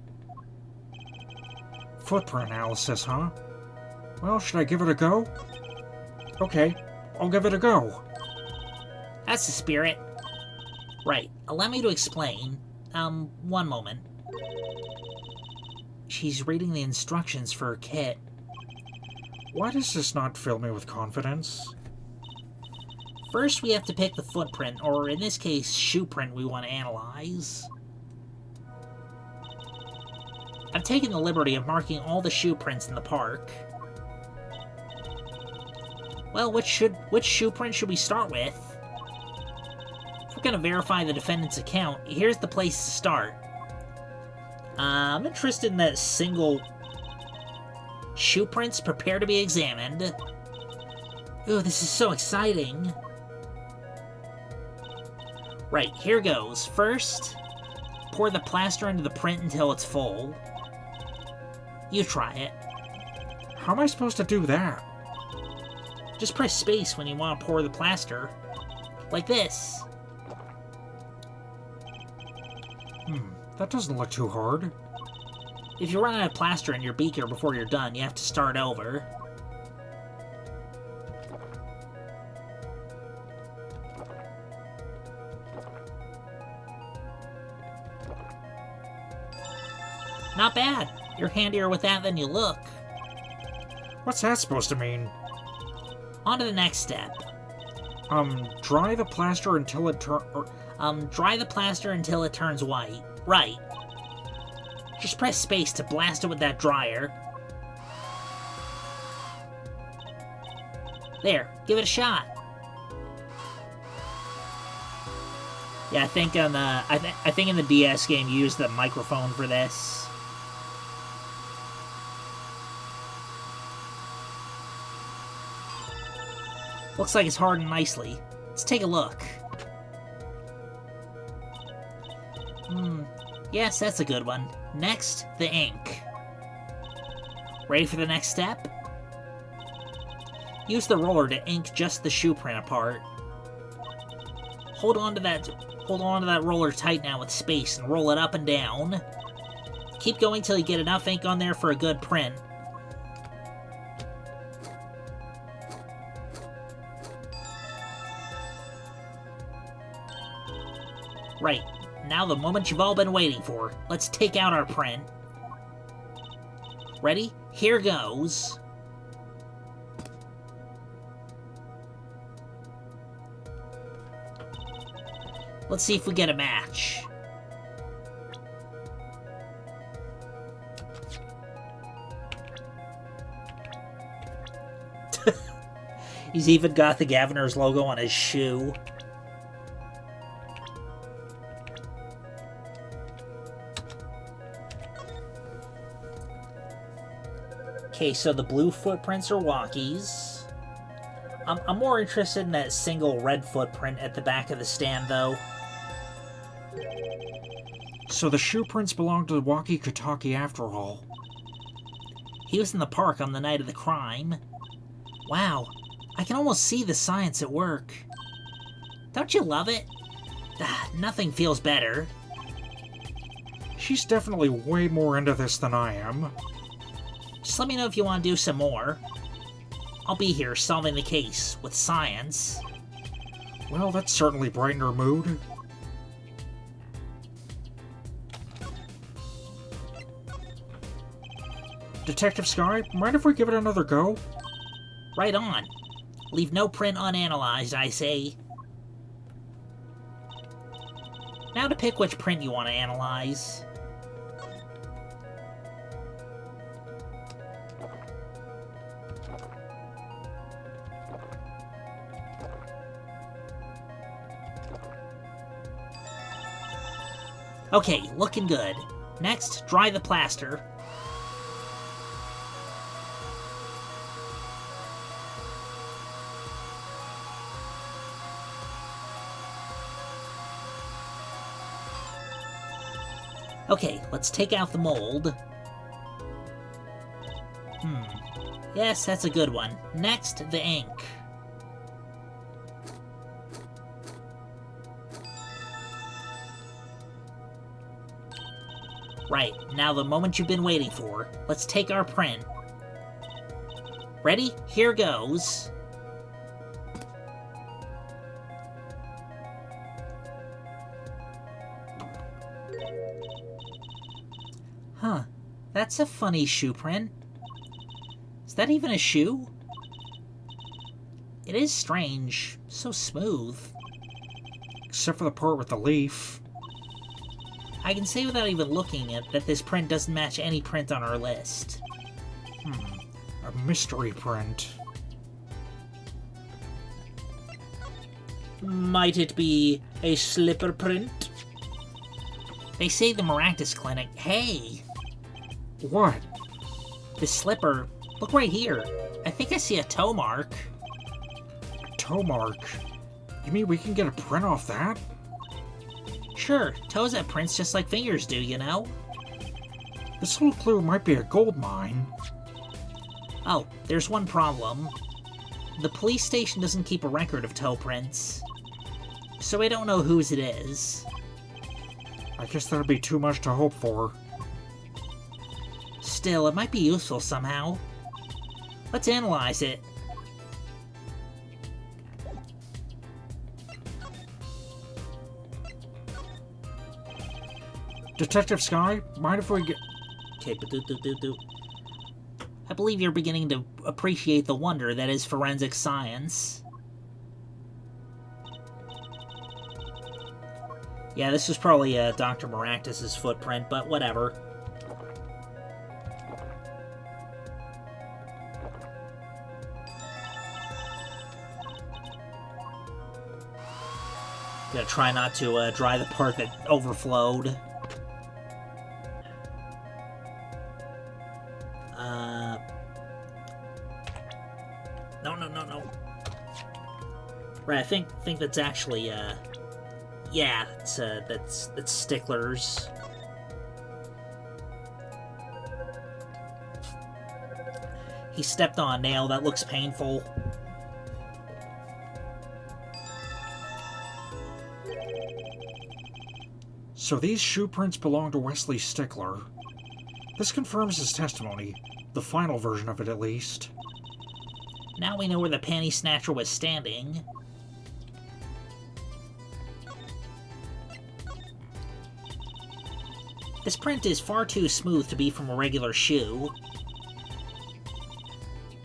Footprint analysis, huh? Well, should I give it a go? Okay, I'll give it a go. That's the spirit. Right, allow me to explain. One moment. She's reading the instructions for her kit. Why does this not fill me with confidence? First, we have to pick the footprint, or in this case, shoe print we want to analyze. I've taken the liberty of marking all the shoe prints in the park. Well, which shoe print should we start with? If we're gonna verify the defendant's account, here's the place to start. I'm interested in that single shoe prints. Prepare to be examined. Ooh, this is so exciting. Right, here goes. First, pour the plaster into the print until it's full. You try it. How am I supposed to do that? Just press space when you want to pour the plaster. Like this. That doesn't look too hard. If you run out of plaster in your beaker before you're done, you have to start over. Not bad. You're handier with that than you look. What's that supposed to mean? On to the next step. Dry the plaster until it Dry the plaster until it turns white. Right. Just press space to blast it with that dryer. There, give it a shot. Yeah, I think on the I think in the DS game you use the microphone for this. Looks like it's hardened nicely. Let's take a look. Yes, that's a good one. Next, the ink. Ready for the next step? Use the roller to ink just the shoe print apart. Hold on to that roller tight now with space and roll it up and down. Keep going till you get enough ink on there for a good print. Right, now the moment you've all been waiting for. Let's take out our print. Ready? Here goes. Let's see if we get a match. He's even got the Gaviner's logo on his shoe. Okay, so the blue footprints are walkies. I'm more interested in that single red footprint at the back of the stand, though. So the shoe prints belong to the walkie-talkie after all. He was in the park on the night of the crime. Wow, I can almost see the science at work. Don't you love it? Nothing feels better. She's definitely way more into this than I am. Just let me know if you want to do some more. I'll be here solving the case with science. Well, that certainly brightened her mood. Detective Sky, mind if we give it another go? Right on. Leave no print unanalyzed, I say. Now to pick which print you want to analyze. Okay, looking good. Next, dry the plaster. Okay, let's take out the mold. Yes, that's a good one. Next, the ink. Right, now the moment you've been waiting for. Let's take our print. Ready? Here goes. Huh, that's a funny shoe print. Is that even a shoe? It is strange, so smooth. Except for the part with the leaf. I can say without even looking at that this print doesn't match any print on our list. A mystery print. Might it be a slipper print? They say the Maractus Clinic. Hey! What? The slipper. Look right here. I think I see a toe mark. A toe mark? You mean we can get a print off that? Sure, toes have prints just like fingers do, you know? This little clue might be a gold mine. Oh, there's one problem. The police station doesn't keep a record of toe prints, so I don't know whose it is. I guess that'd be too much to hope for. Still, it might be useful somehow. Let's analyze it. Detective Sky, mind if we get... Okay, but I believe you're beginning to appreciate the wonder that is forensic science. Yeah, this was probably Dr. Maractus's footprint, but whatever. Gonna try not to dry the part that overflowed. No. Right, I think that's actually, yeah, that's Stickler's. He stepped on a nail. That looks painful. So these shoe prints belong to Wesley Stickler. This confirms his testimony, the final version of it at least. Now we know where the panty snatcher was standing. This print is far too smooth to be from a regular shoe.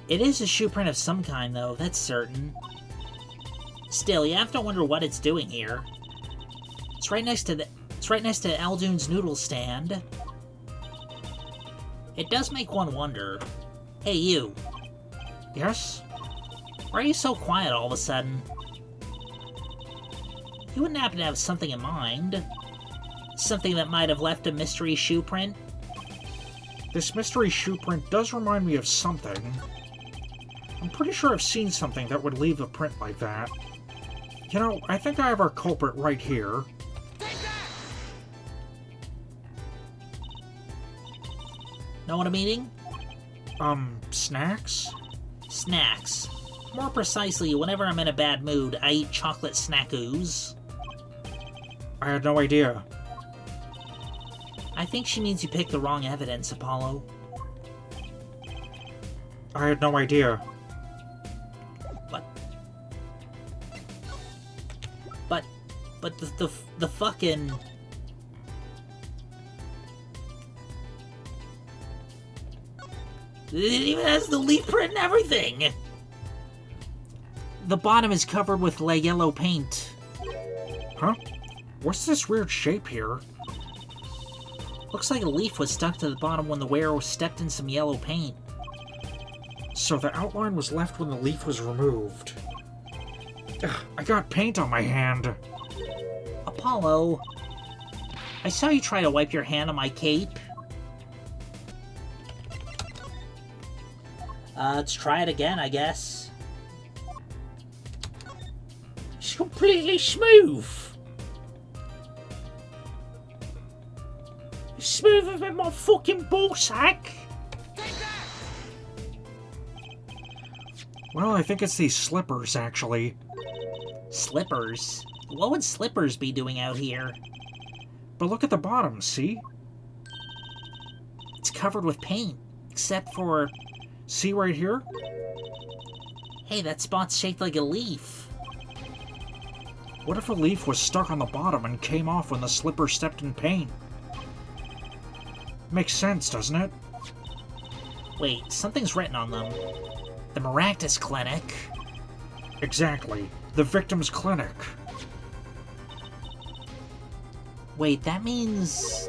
It is a shoe print of some kind, though, that's certain. Still, you have to wonder what it's doing here. It's right next to Aldoon's noodle stand. It does make one wonder. Hey, you. Yes? Why are you so quiet all of a sudden? You wouldn't happen to have something in mind? Something that might have left a mystery shoe print? This mystery shoe print does remind me of something. I'm pretty sure I've seen something that would leave a print like that. You know, I think I have our culprit right here. Know what I'm eating? Snacks? Snacks. More precisely, whenever I'm in a bad mood, I eat chocolate snackoos. I had no idea. I think she means you picked the wrong evidence, Apollo. I had no idea. But the fucking... It even has the leaf print and everything! The bottom is covered with yellow paint. Huh? What's this weird shape here? Looks like a leaf was stuck to the bottom when the wearer stepped in some yellow paint. So the outline was left when the leaf was removed. Ugh, I got paint on my hand. Apollo, I saw you try to wipe your hand on my cape. Let's try it again, I guess. It's completely smooth. It's smoother than my fucking ballsack. Well, I think it's these slippers, actually. Slippers? What would slippers be doing out here? But look at the bottom, see? It's covered with paint, except for... See right here? Hey, that spot's shaped like a leaf. What if a leaf was stuck on the bottom and came off when the slipper stepped in paint? Makes sense, doesn't it? Wait, something's written on them. The Maractus Clinic. Exactly. The victim's clinic. Wait, that means...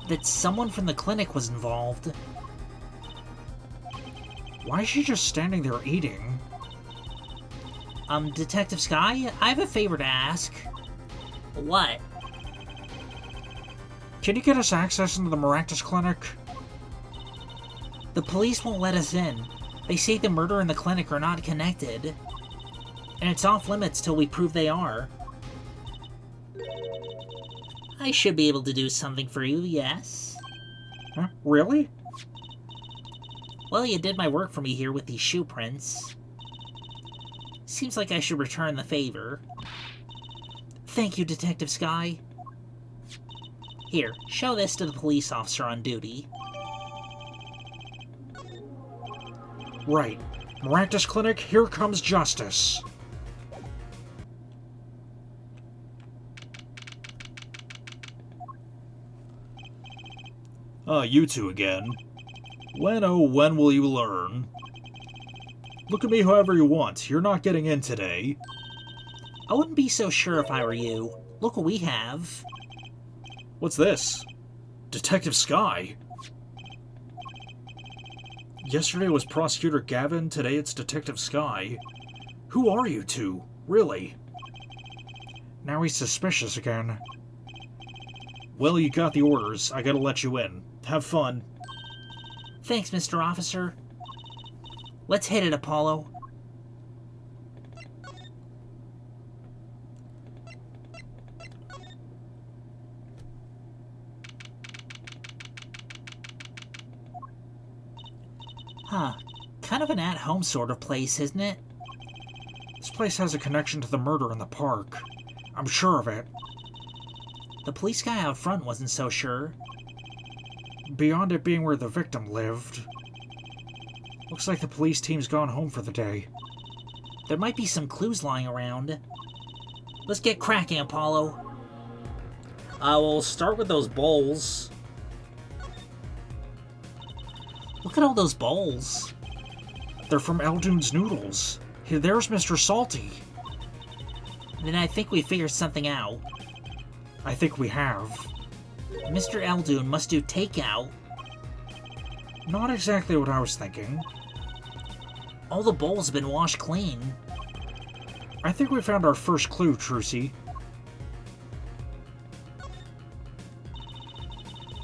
that someone from the clinic was involved. Why is she just standing there eating? Detective Sky, I have a favor to ask. What? Can you get us access into the Maractus Clinic? The police won't let us in. They say the murder and the clinic are not connected. And it's off limits till we prove they are. I should be able to do something for you, yes? Huh? Really? Well, you did my work for me here with these shoe prints. Seems like I should return the favor. Thank you, Detective Sky. Here, show this to the police officer on duty. Right. Maractus Clinic, here comes justice. You two again. When, oh, when will you learn? Look at me however you want. You're not getting in today. I wouldn't be so sure if I were you. Look what we have. What's this? Detective Sky. Yesterday was Prosecutor Gavin, today it's Detective Sky. Who are you two, really? Now he's suspicious again. Well, you got the orders. I gotta let you in. Have fun. Thanks, Mr. Officer. Let's hit it, Apollo. Huh. Kind of an at-home sort of place, isn't it? This place has a connection to the murder in the park. I'm sure of it. The police guy out front wasn't so sure. Beyond it being where the victim lived. Looks like the police team's gone home for the day. There might be some clues lying around. Let's get cracking, Apollo. We'll start with those bowls. Look at all those bowls. They're from Eldoon's Noodles. Here, there's Mr. Salty. Then I think we figured something out. I think we have. Mr. Eldoon must do takeout. Not exactly what I was thinking. All the bowls have been washed clean. I think we found our first clue, Trucy.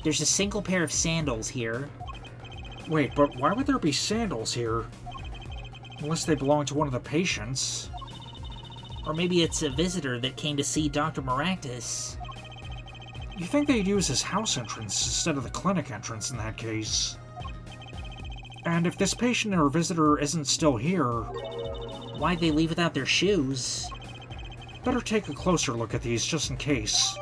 There's a single pair of sandals here. Wait, but why would there be sandals here? Unless they belong to one of the patients. Or maybe it's a visitor that came to see Dr. Maractus. You think they'd use his house entrance instead of the clinic entrance in that case? And if this patient or visitor isn't still here... Why'd they leave without their shoes? Better take a closer look at these just in case.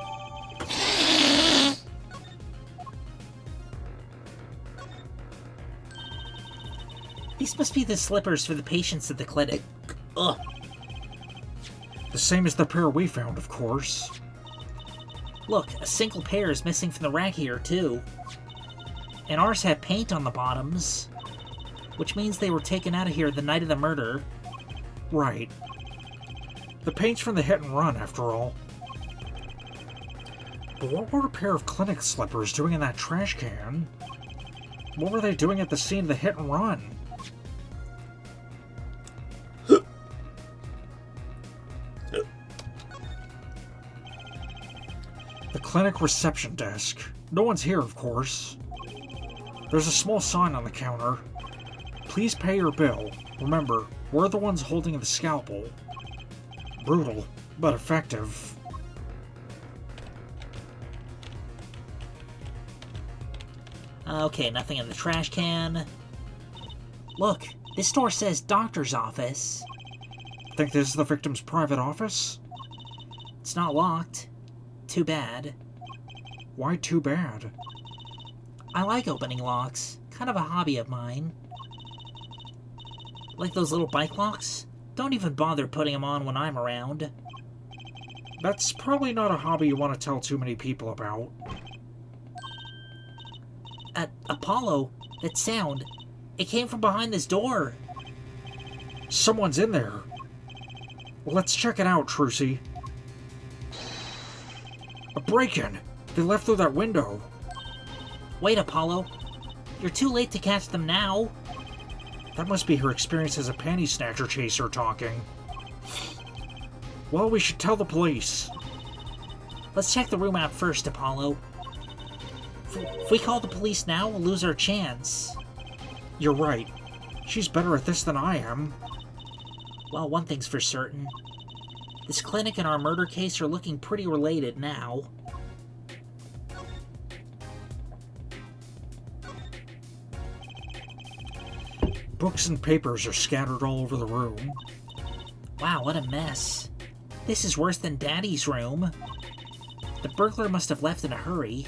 These must be the slippers for the patients at the clinic. Ugh. The same as the pair we found, of course. Look, a single pair is missing from the rack here, too. And ours had paint on the bottoms. Which means they were taken out of here the night of the murder. Right. The paint's from the hit and run, after all. But what were a pair of clinic slippers doing in that trash can? What were they doing at the scene of the hit and run? The clinic reception desk. No one's here, of course. There's a small sign on the counter. Please pay your bill. Remember, we're the ones holding the scalpel. Brutal, but effective. Okay, nothing in the trash can. Look, this door says doctor's office. Think this is the victim's private office? It's not locked. Too bad. Why too bad? I like opening locks. Kind of a hobby of mine. Like those little bike locks? Don't even bother putting them on when I'm around. That's probably not a hobby you want to tell too many people about. Apollo, that sound. It came from behind this door. Someone's in there. Let's check it out, Trucy. A break-in! They left through that window. Wait, Apollo. You're too late to catch them now. That must be her experience as a panty snatcher chaser talking. Well, we should tell the police. Let's check the room out first, Apollo. If we call the police now, we'll lose our chance. You're right. She's better at this than I am. Well, one thing's for certain. This clinic and our murder case are looking pretty related now. Books and papers are scattered all over the room. Wow, what a mess. This is worse than Daddy's room. The burglar must have left in a hurry.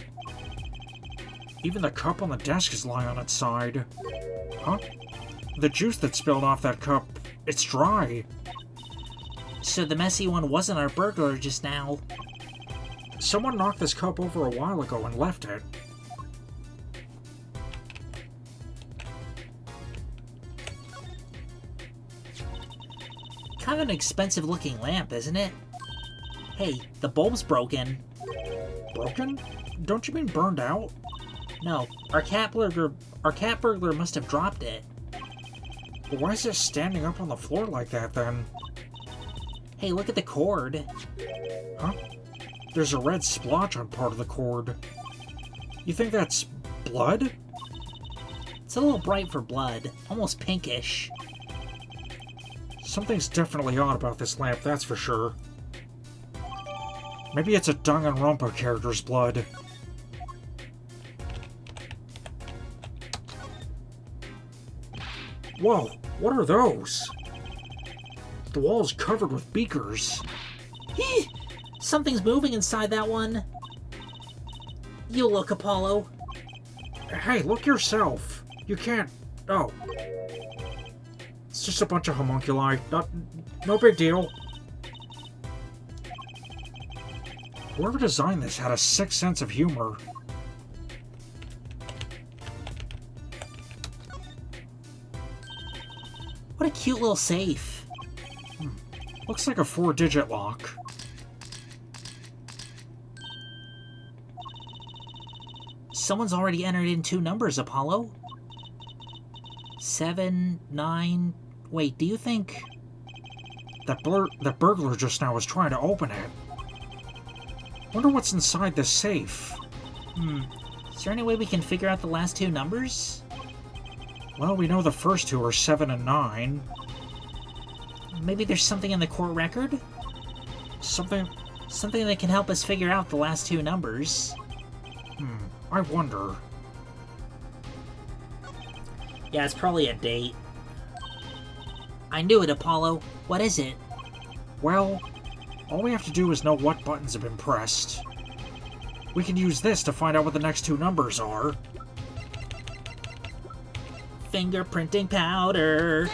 Even the cup on the desk is lying on its side. Huh? The juice that spilled off that cup, it's dry. So the messy one wasn't our burglar just now. Someone knocked this cup over a while ago and left it. Kind of an expensive looking lamp, isn't it? Hey, the bulb's broken. Broken? Don't you mean burned out? No, our cat burglar must have dropped it. But why is it standing up on the floor like that then? Hey, look at the cord. Huh? There's a red splotch on part of the cord. You think that's blood? It's a little bright for blood, almost pinkish. Something's definitely odd about this lamp, that's for sure. Maybe it's a Danganronpa character's blood. Whoa, what are those? The wall's covered with beakers. Something's moving inside that one. You look, Apollo. Hey, look yourself. You can't... Oh. It's just a bunch of homunculi. No big deal. Whoever designed this had a sick sense of humor. What a cute little safe. Looks like a 4-digit lock. Someone's already entered in 2 numbers, Apollo. 7, 9... Wait, do you think... That burglar just now was trying to open it. Wonder what's inside this safe. Is there any way we can figure out the last 2 numbers? Well, we know the first 2 are 7 and 9. Maybe there's something in the court record? Something that can help us figure out the last 2 numbers. I wonder. Yeah, it's probably a date. I knew it, Apollo. What is it? Well, all we have to do is know what buttons have been pressed. We can use this to find out what the next 2 numbers are. Fingerprinting powder.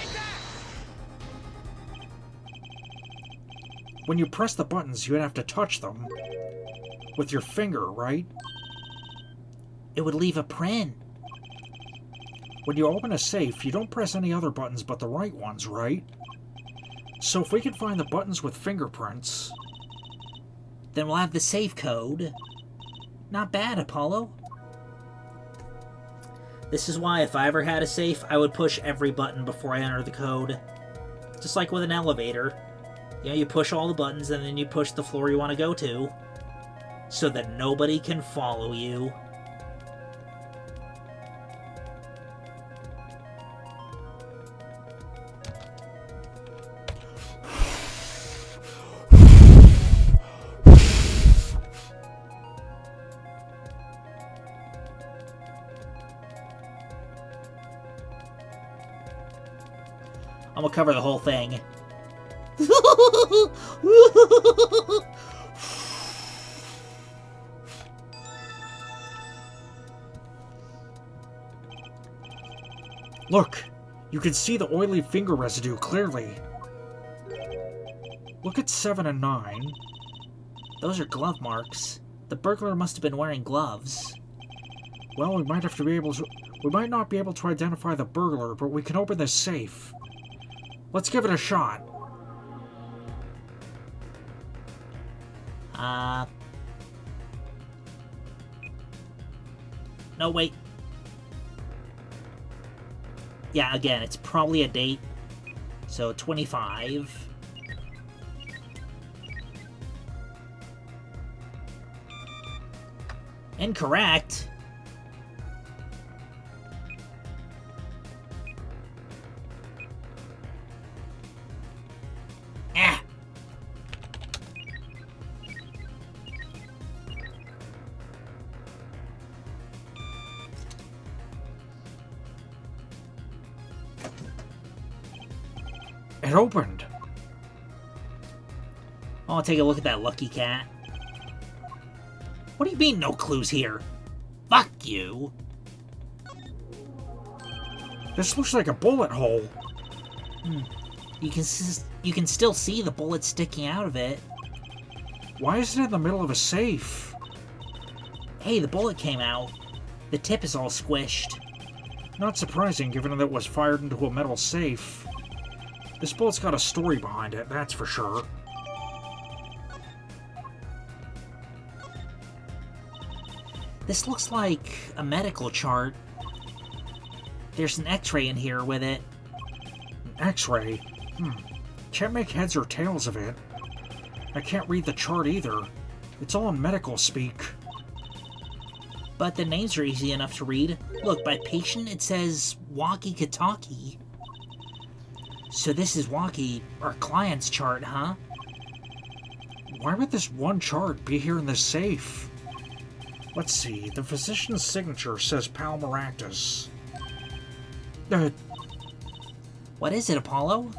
When you press the buttons, you'd have to touch them. With your finger, right? It would leave a print. When you open a safe, you don't press any other buttons but the right ones, right? So if we can find the buttons with fingerprints... Then we'll have the safe code. Not bad, Apollo. This is why if I ever had a safe, I would push every button before I enter the code. Just like with an elevator. You know, you push all the buttons and then you push the floor you want to go to. So that nobody can follow you. I'm gonna cover the whole thing. Look! You can see the oily finger residue clearly. Look at 7 and 9. Those are glove marks. The burglar must have been wearing gloves. Well, we might not be able to identify the burglar, but we can open this safe. Let's give it a shot. No, wait. Yeah, again, it's probably a date. So, 25. Incorrect. Ah! It opened. I'll take a look at that lucky cat. What do you mean, no clues here? Fuck you. This looks like a bullet hole. You can still see the bullet sticking out of it. Why is it in the middle of a safe? Hey, the bullet came out. The tip is all squished. Not surprising, given that it was fired into a metal safe. This bullet's got a story behind it, that's for sure. This looks like a medical chart. There's an x-ray in here with it. An x-ray? Can't make heads or tails of it. I can't read the chart either. It's all in medical speak. But the names are easy enough to read. Look, by patient it says walkie-talkie. So this is Walkie, our client's chart, huh? Why would this one chart be here in this safe? Let's see, the physician's signature says Pal Maractus. What is it, Apollo?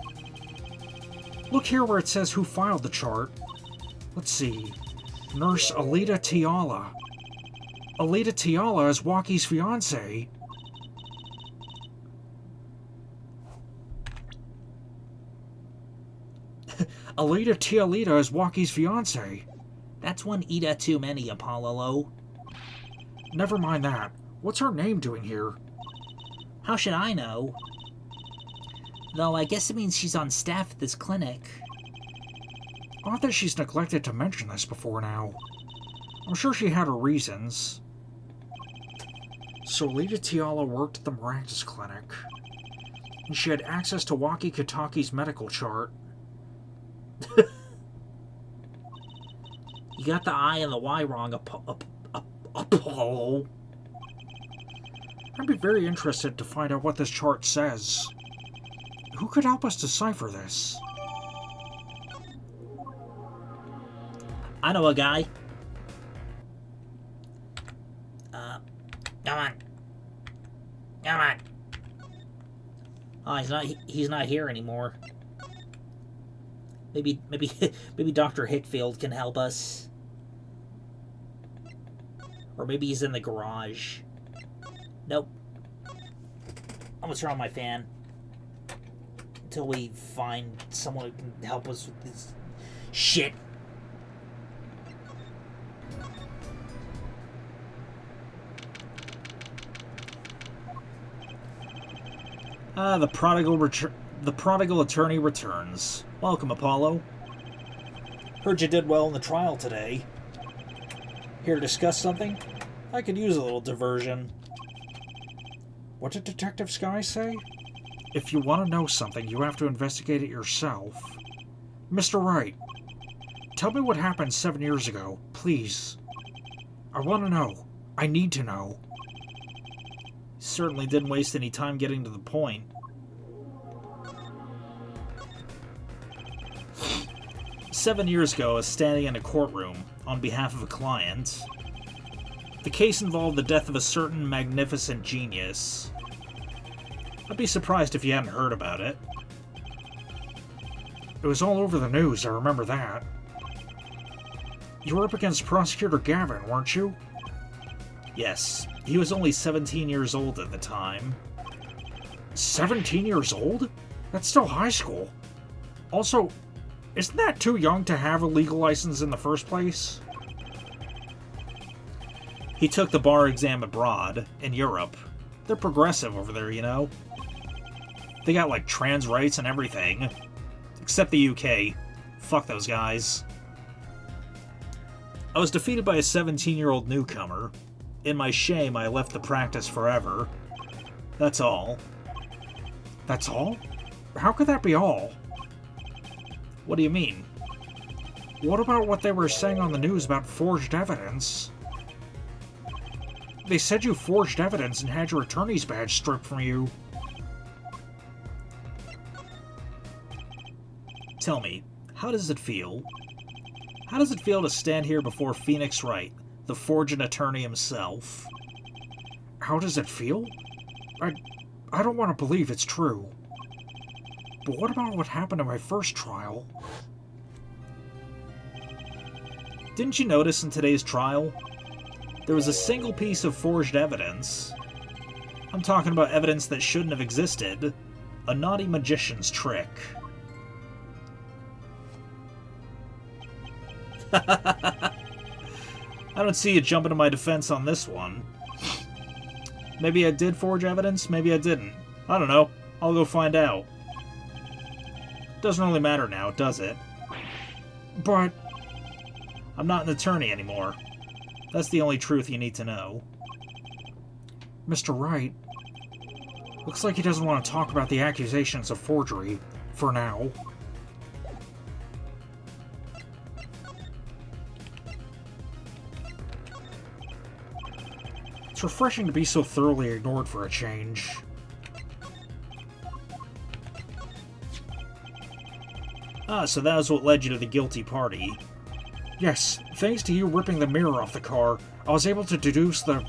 Look here where it says who filed the chart. Let's see. Nurse Alita Tiala. Alita Tiala is Walkie's fiancée. Alita Tialita is Walkie's fiancée. That's one Ida too many, Apollo. Never mind that. What's her name doing here? How should I know? Though I guess it means she's on staff at this clinic. Odd that she's neglected to mention this before now. I'm sure she had her reasons. So Alita Tiala worked at the Maractus Clinic, and she had access to Walkie-Kataki's medical chart. You got the I and the Y wrong, Apollo. I'd be very interested to find out what this chart says. Who could help us decipher this? I know a guy. Come on. Come on. Oh, he's not here anymore. Maybe Dr. Hickfield can help us. Or maybe he's in the garage. Nope. I'm gonna turn on my fan until we find someone who can help us with this shit. The prodigal attorney returns. Welcome, Apollo. Heard you did well in the trial today. Here to discuss something? I could use a little diversion. What did Detective Sky say? If you want to know something, you have to investigate it yourself. Mr. Wright, tell me what happened 7 years ago, please. I want to know. I need to know. Certainly didn't waste any time getting to the point. "7 years ago, I was standing in a courtroom on behalf of a client. The case involved the death of a certain magnificent genius. I'd be surprised if you hadn't heard about it. It was all over the news, I remember that. You were up against Prosecutor Gavin, weren't you? Yes, he was only 17 years old at the time. 17 years old? That's still high school. Also, isn't that too young to have a legal license in the first place? He took the bar exam abroad, in Europe. They're progressive over there, you know? They got, like, trans rights and everything. Except the UK. Fuck those guys. I was defeated by a 17-year-old newcomer. In my shame, I left the practice forever. That's all." That's all? How could that be all? What do you mean? What about what they were saying on the news about forged evidence? They said you forged evidence and had your attorney's badge stripped from you. Tell me, how does it feel? How does it feel to stand here before Phoenix Wright, the forged attorney himself? How does it feel? I don't want to believe it's true. But what about what happened in my first trial? Didn't you notice in today's trial? There was a single piece of forged evidence. I'm talking about evidence that shouldn't have existed. A naughty magician's trick. I don't see you jumping to my defense on this one. Maybe I did forge evidence, maybe I didn't. I don't know. I'll go find out. Doesn't really matter now, does it? But... I'm not an attorney anymore. That's the only truth you need to know. Mr. Wright... Looks like he doesn't want to talk about the accusations of forgery, for now. It's refreshing to be so thoroughly ignored for a change. Ah, so that was what led you to the guilty party. Yes, thanks to you ripping the mirror off the car, I was able to deduce the...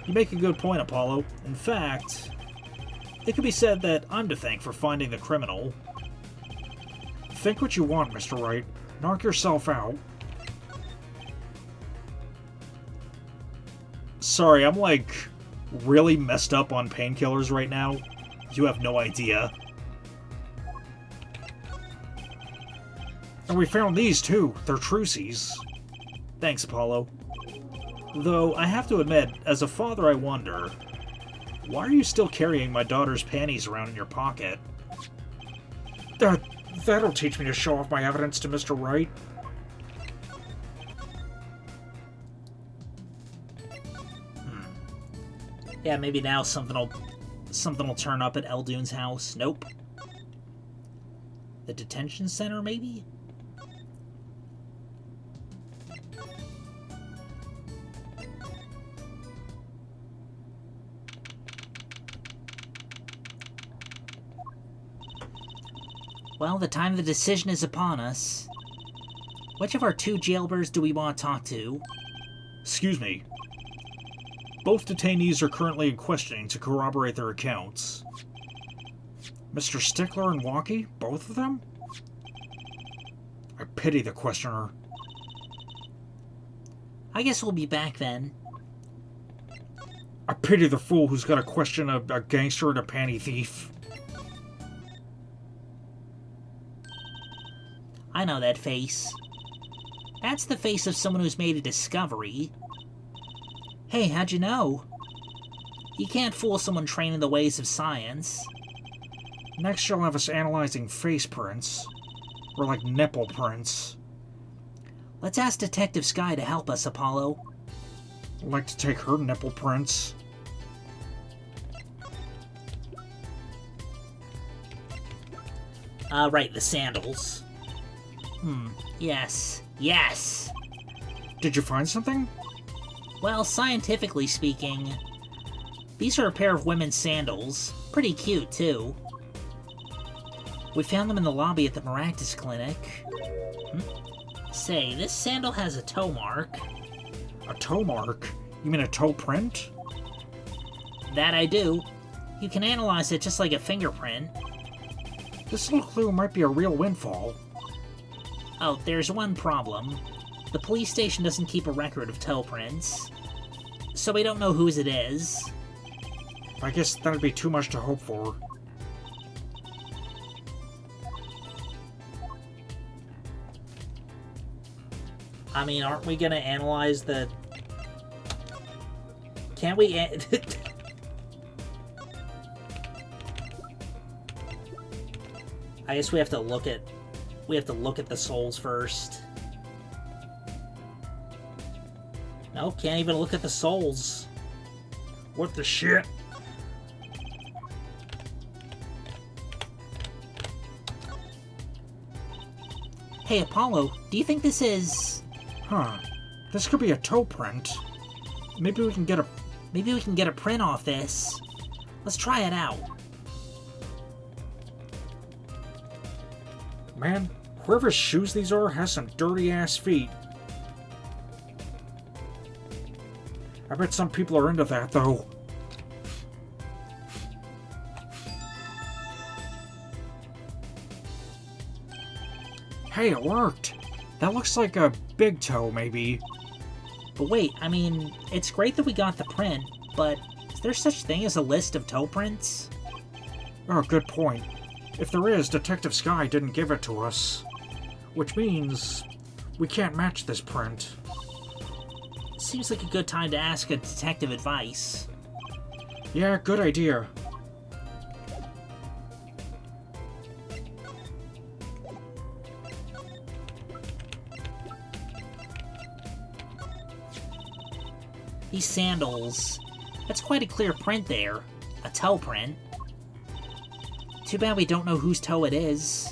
You make a good point, Apollo. In fact, it could be said that I'm to thank for finding the criminal. Think what you want, Mr. Wright. Knock yourself out. Sorry, I'm like really messed up on painkillers right now. You have no idea. And we found these too. They're trucies. Thanks, Apollo. Though, I have to admit, as a father I wonder, why are you still carrying my daughter's panties around in your pocket? That'll teach me to show off my evidence to Mr. Wright. Yeah, maybe now something will turn up at Eldune's house. Nope. The detention center, maybe? Well, the time of the decision is upon us. Which of our two jailbirds do we want to talk to? Excuse me. Both detainees are currently in questioning to corroborate their accounts. Mr. Stickler and Walkie? Both of them? I pity the questioner. I guess we'll be back then. I pity the fool who's got to question a gangster and a panty thief. I know that face. That's the face of someone who's made a discovery. Hey, how'd you know? You can't fool someone trained in the ways of science. Next you'll have us analyzing face prints. Or like nipple prints. Let's ask Detective Sky to help us, Apollo. I'd like to take her nipple prints. Right, the sandals. Yes. Yes! Did you find something? Well, scientifically speaking, these are a pair of women's sandals. Pretty cute, too. We found them in the lobby at the Maractus Clinic. Say, this sandal has a toe mark. A toe mark? You mean a toe print? That I do. You can analyze it just like a fingerprint. This little clue might be a real windfall. Oh, there's one problem. The police station doesn't keep a record of toe prints, so we don't know whose it is. I guess that'd be too much to hope for. I mean, aren't we gonna analyze the... Can't we... I guess we have to look at... We have to look at the soles first. No, can't even look at the soles. What the shit? Hey, Apollo, do you think this is... Huh. This could be a toe print. Maybe we can get a... Maybe we can get a print off this. Let's try it out. Man, whoever's shoes these are has some dirty-ass feet. I bet some people are into that, though. Hey, it worked! That looks like a big toe, maybe. But wait, I mean, it's great that we got the print, but is there such thing as a list of toe prints? Oh, good point. If there is, Detective Sky didn't give it to us. Which means we can't match this print. Seems like a good time to ask a detective advice. Yeah, good idea. These sandals. That's quite a clear print there. A toe print. Too bad we don't know whose toe it is.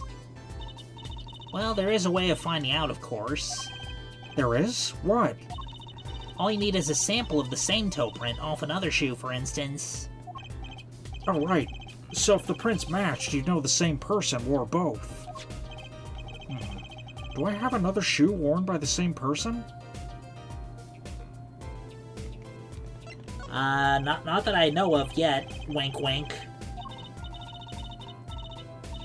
Well, there is a way of finding out, of course. There is? What? All you need is a sample of the same toe print off another shoe, for instance. Oh, right. So if the prints matched, you'd know the same person wore both. Do I have another shoe worn by the same person? Not that I know of yet. Wink, wink.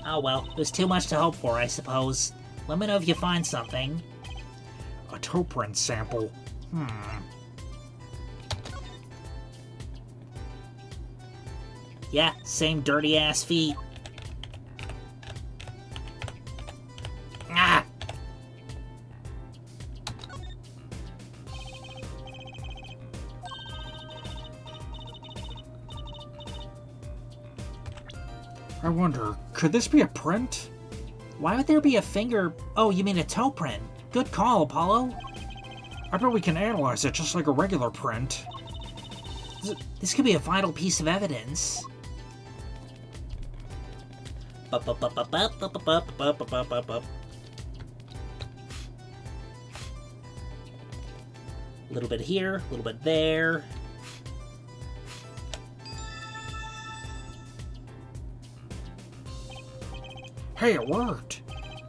Oh well, there's too much to hope for, I suppose. Let me know if you find something. A toe print sample. Yeah, same dirty-ass feet. Ah! I wonder, could this be a print? Why would there be a finger... Oh, you mean a toe print. Good call, Apollo. I bet we can analyze it just like a regular print. This could be a vital piece of evidence. A little bit here, a little bit there. Hey, it worked!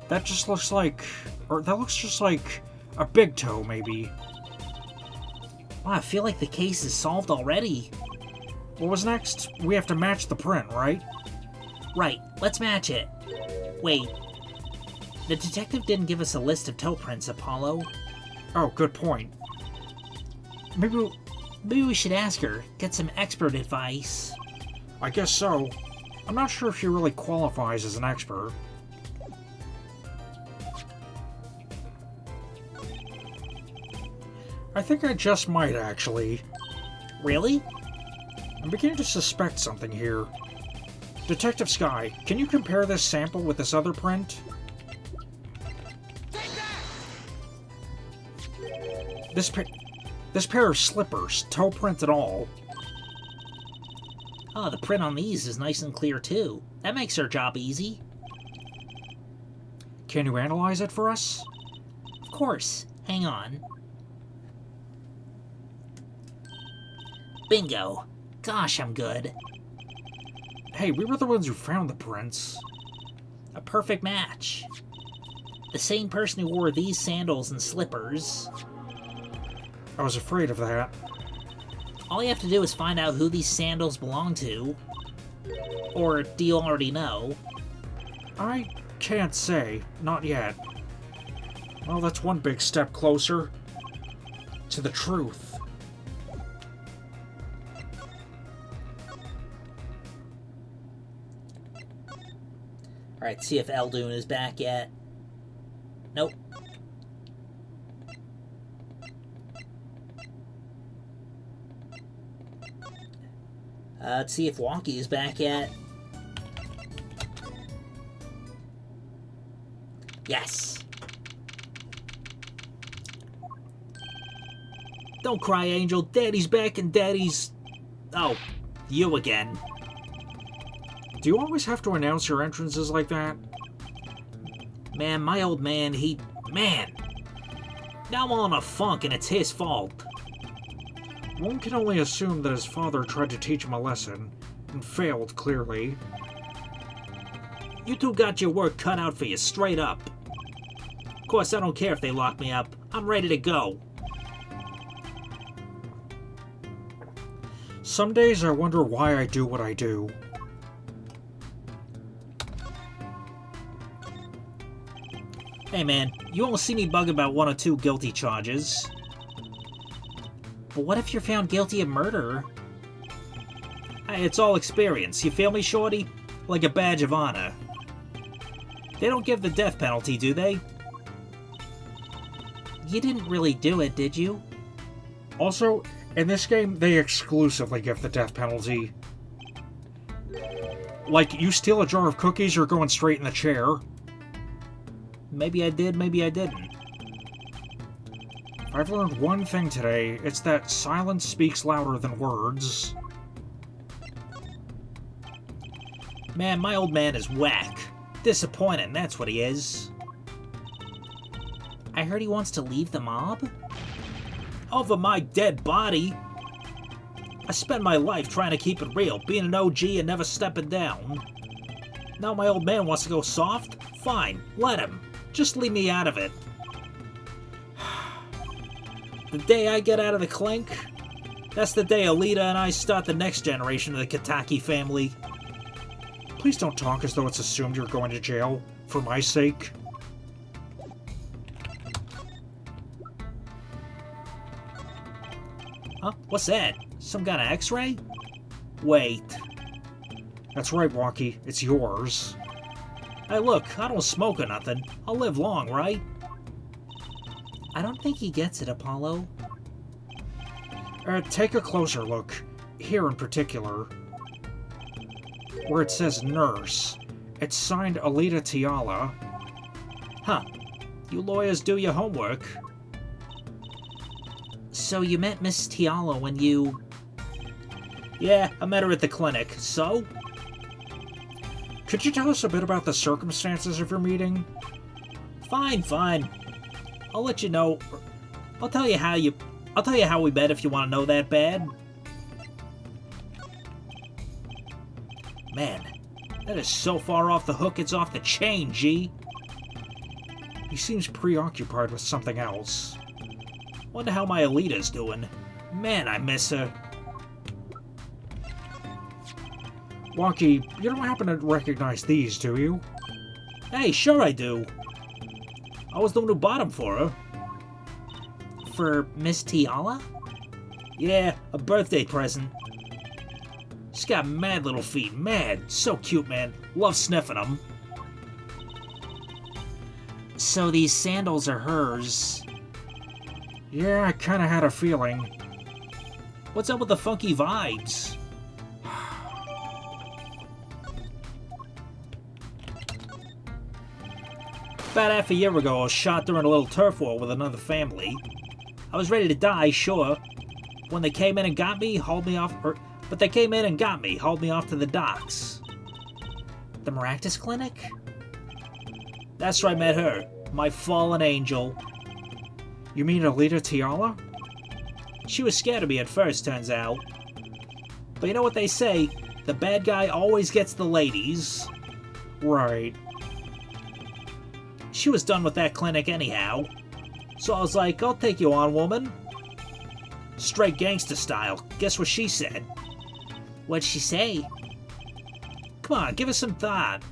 That just looks like... Or that looks just like a big toe, maybe. Wow, I feel like the case is solved already. What was next? We have to match the print, right? Right, let's match it. Wait. The detective didn't give us a list of toe prints, Apollo. Oh, good point. Maybe we should ask her, get some expert advice. I guess so. I'm not sure if she really qualifies as an expert. I think I just might, actually. Really? I'm beginning to suspect something here. Detective Sky, can you compare this sample with this other print? This pair of slippers, toe print and all. Oh, the print on these is nice and clear too. That makes our job easy. Can you analyze it for us? Of course. Hang on. Bingo. Gosh, I'm good. Hey, we were the ones who found the prints. A perfect match. The same person who wore these sandals and slippers. I was afraid of that. All you have to do is find out who these sandals belong to. Or do you already know? I can't say. Not yet. Well, that's one big step closer to the truth. Alright, see if Eldoon is back yet. Nope. Let's see if Wonky is back yet. Yes. Don't cry, Angel. Daddy's back and Daddy's... Oh, you again. Do you always have to announce your entrances like that? Man, my old man, Man! Now I'm all in a funk and it's his fault. One can only assume that his father tried to teach him a lesson, and failed, clearly. You two got your work cut out for you, straight up. Of course, I don't care if they lock me up. I'm ready to go. Some days I wonder why I do what I do. Hey man, you won't see me bug about 1 or 2 guilty charges. But what if you're found guilty of murder? Hey, it's all experience, you feel me, shorty? Like a badge of honor. They don't give the death penalty, do they? You didn't really do it, did you? Also, in this game, they exclusively give the death penalty. Like, you steal a jar of cookies, you're going straight in the chair. Maybe I did, maybe I didn't. If I've learned one thing today, it's that silence speaks louder than words. Man, my old man is whack. Disappointing, that's what he is. I heard he wants to leave the mob? Over my dead body? I spent my life trying to keep it real, being an OG and never stepping down. Now my old man wants to go soft? Fine, let him. Just leave me out of it. The day I get out of the clink, that's the day Alita and I start the next generation of the Kataki family. Please don't talk as though it's assumed you're going to jail, for my sake. Huh? What's that? Some kind of x-ray? Wait. That's right, Wonky. It's yours. Hey look, I don't smoke or nothing. I'll live long, right? I don't think he gets it, Apollo. Take a closer look. Here in particular. Where it says nurse. It's signed Alita Tiala. Huh. You lawyers do your homework. So you met Miss Tiala when you... Yeah, I met her at the clinic. So? Could you tell us a bit about the circumstances of your meeting? Fine, fine. I'll let you know. I'll tell you how we met if you want to know that bad. Man, that is so far off the hook it's off the chain, G. He seems preoccupied with something else. Wonder how my Alita's doing. Man, I miss her. Wonky, you don't happen to recognize these, do you? Hey, sure I do. I was the one who bought them for her. For Miss Tiala? Yeah, a birthday present. She's got mad little feet, mad. So cute, man. Love sniffing them. So these sandals are hers. Yeah, I kinda had a feeling. What's up with the funky vibes? About half a year ago, I was shot during a little turf war with another family. I was ready to die, sure. When they came in and got me, hauled me off... But they came in and got me, hauled me off to the docks. The Maractus Clinic? That's where I met her. My fallen angel. You mean Alita Tiala? She was scared of me at first, turns out. But you know what they say? The bad guy always gets the ladies. Right. She was done with that clinic anyhow. So I was like, I'll take you on, woman. Straight gangster style. Guess what she said? What'd she say? Come on, give us some thought.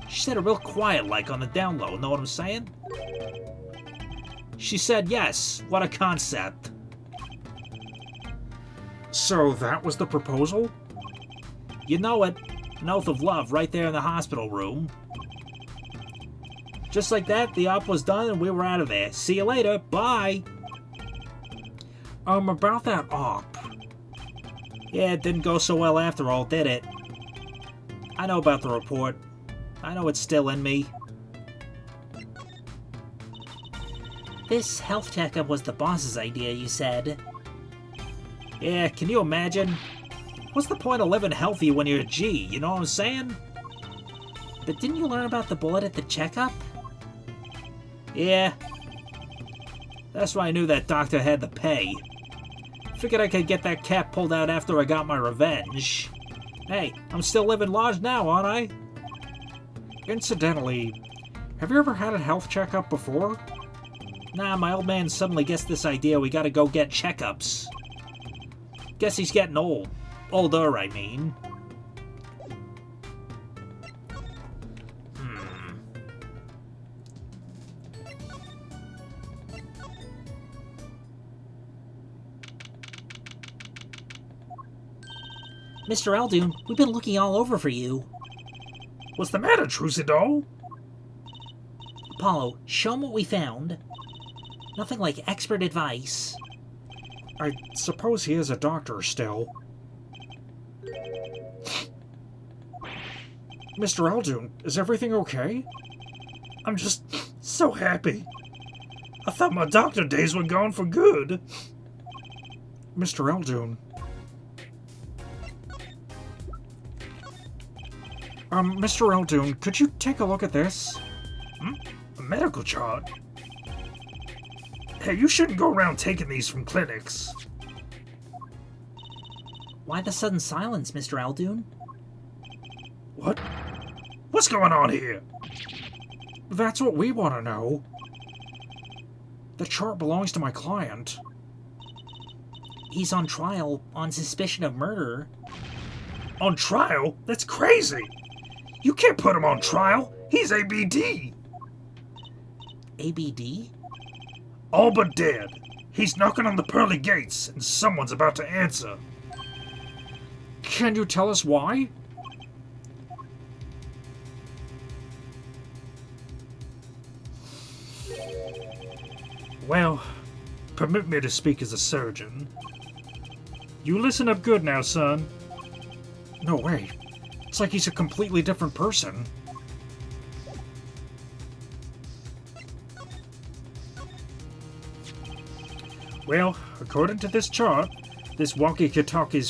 She said it real quiet like on the down low, know what I'm saying? She said yes, what a concept. So that was the proposal? You know it. An oath of love right there in the hospital room. Just like that, the op was done and we were out of there. See you later, bye! About that op. Yeah, it didn't go so well after all, did it? I know about the report. I know it's still in me. This health checkup was the boss's idea, you said. Yeah, can you imagine? What's the point of living healthy when you're a G, you know what I'm saying? But didn't you learn about the bullet at the checkup? Yeah. That's why I knew that doctor had the pay. Figured I could get that cap pulled out after I got my revenge. Hey, I'm still living large now, aren't I? Incidentally, have you ever had a health checkup before? Nah, my old man suddenly gets this idea we gotta go get checkups. Guess he's getting old. Older, I mean. Mr. Eldoon, we've been looking all over for you. What's the matter, Trucidol? Apollo, show him what we found. Nothing like expert advice. I suppose he is a doctor still. Mr. Eldoon, is everything okay? I'm just so happy. I thought my doctor days were gone for good. Mr. Eldoon. Mr. Eldoon, could you take a look at this? A medical chart? Hey, you shouldn't go around taking these from clinics. Why the sudden silence, Mr. Eldoon? What? What's going on here? That's what we want to know. The chart belongs to my client. He's on trial on suspicion of murder. On trial? That's crazy. You can't put him on trial. He's ABD. ABD? All but dead. He's knocking on the pearly gates, and someone's about to answer. Can you tell us why? Well, permit me to speak as a surgeon. You listen up good now, son. No way. It's like he's a completely different person. Well, according to this chart, this walkie-talkie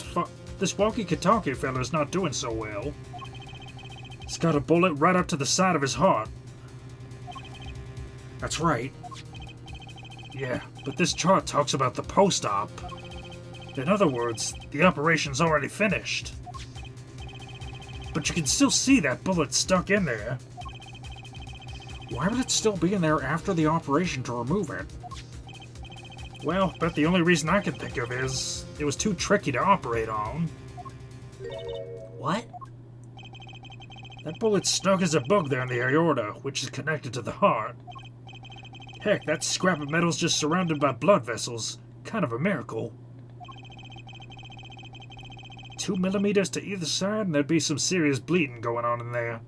fella's not doing so well. He's got a bullet right up to the side of his heart. That's right. Yeah, but this chart talks about the post-op. In other words, the operation's already finished. But you can still see that bullet stuck in there. Why would it still be in there after the operation to remove it? Well, but the only reason I can think of is it was too tricky to operate on. What? That bullet's snug as a bug there in the aorta, which is connected to the heart. Heck, that scrap of metal's just surrounded by blood vessels. Kind of a miracle. 2 millimeters to either side, and there'd be some serious bleeding going on in there.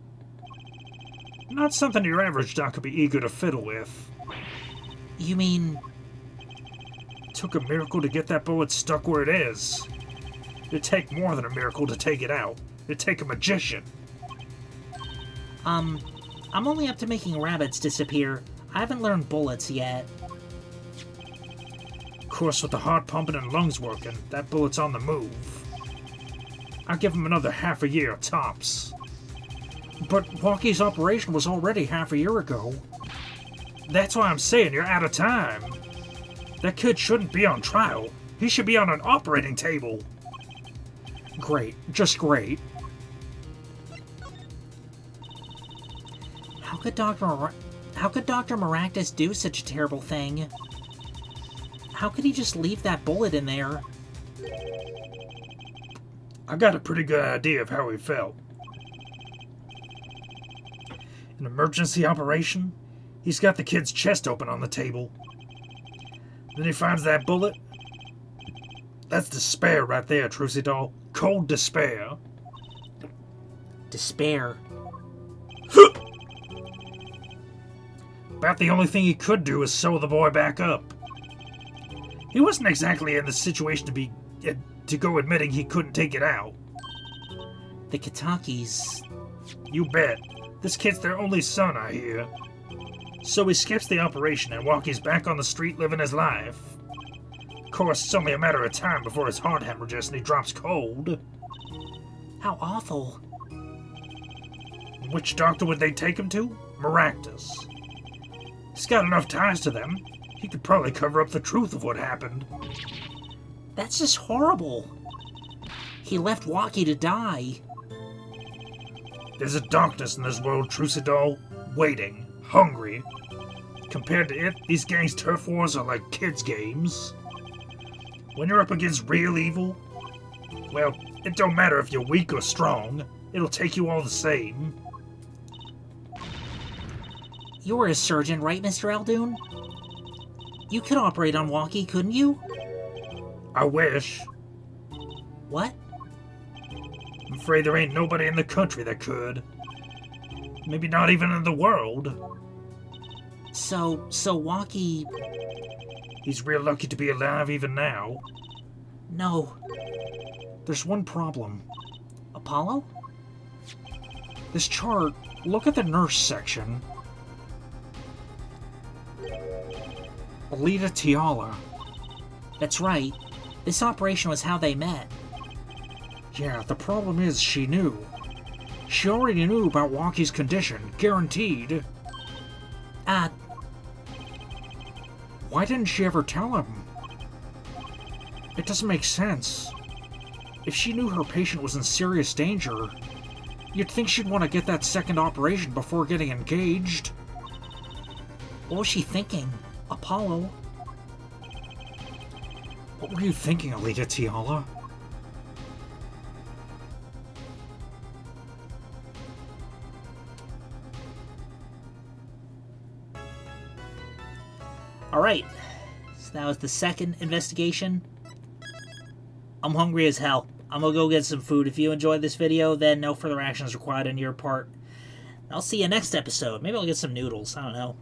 Not something your average doc would be eager to fiddle with. You mean... Took a miracle to get that bullet stuck where it is. It'd take more than a miracle to take it out. It'd take a magician. I'm only up to making rabbits disappear. I haven't learned bullets yet. Of course, with the heart pumping and lungs working, that bullet's on the move. I'll give him another half a year, tops. But Walkie's operation was already half a year ago. That's why I'm saying you're out of time. That kid shouldn't be on trial. He should be on an operating table. Great. Just great. How could Dr. Maractus do such a terrible thing? How could he just leave that bullet in there? I got a pretty good idea of how he felt. An emergency operation? He's got the kid's chest open on the table. Then he finds that bullet. That's despair right there, Trucidol. Cold despair. Despair. About the only thing he could do is sew the boy back up. He wasn't exactly in the situation to go admitting he couldn't take it out. The Kitakis. You bet. This kid's their only son, I hear. So he skips the operation and Walkie's back on the street living his life. Of course, it's only a matter of time before his heart hemorrhages and he drops cold. How awful. Which doctor would they take him to? Maractus. He's got enough ties to them. He could probably cover up the truth of what happened. That's just horrible. He left Walkie to die. There's a darkness in this world, Trucidol. Waiting. Hungry. Compared to it, these gangs' turf wars are like kids' games. When you're up against real evil, well, it don't matter if you're weak or strong. It'll take you all the same. You were a surgeon, right, Mr. Eldoon? You could operate on Walkie, couldn't you? I wish. What? I'm afraid there ain't nobody in the country that could. Maybe not even in the world. So Walkie... He's real lucky to be alive even now. No. There's one problem. Apollo? This chart, look at the nurse section. Alita Tiala. That's right. This operation was how they met. Yeah, the problem is she knew. She already knew about Walkie's condition, guaranteed. Why didn't she ever tell him? It doesn't make sense. If she knew her patient was in serious danger, you'd think she'd want to get that second operation before getting engaged. What was she thinking? Apollo? What were you thinking, Alita Tiala? Alright, so that was the second investigation. I'm hungry as hell. I'm gonna go get some food. If you enjoyed this video, then no further actions required on your part. I'll see you next episode. Maybe I'll get some noodles. I don't know.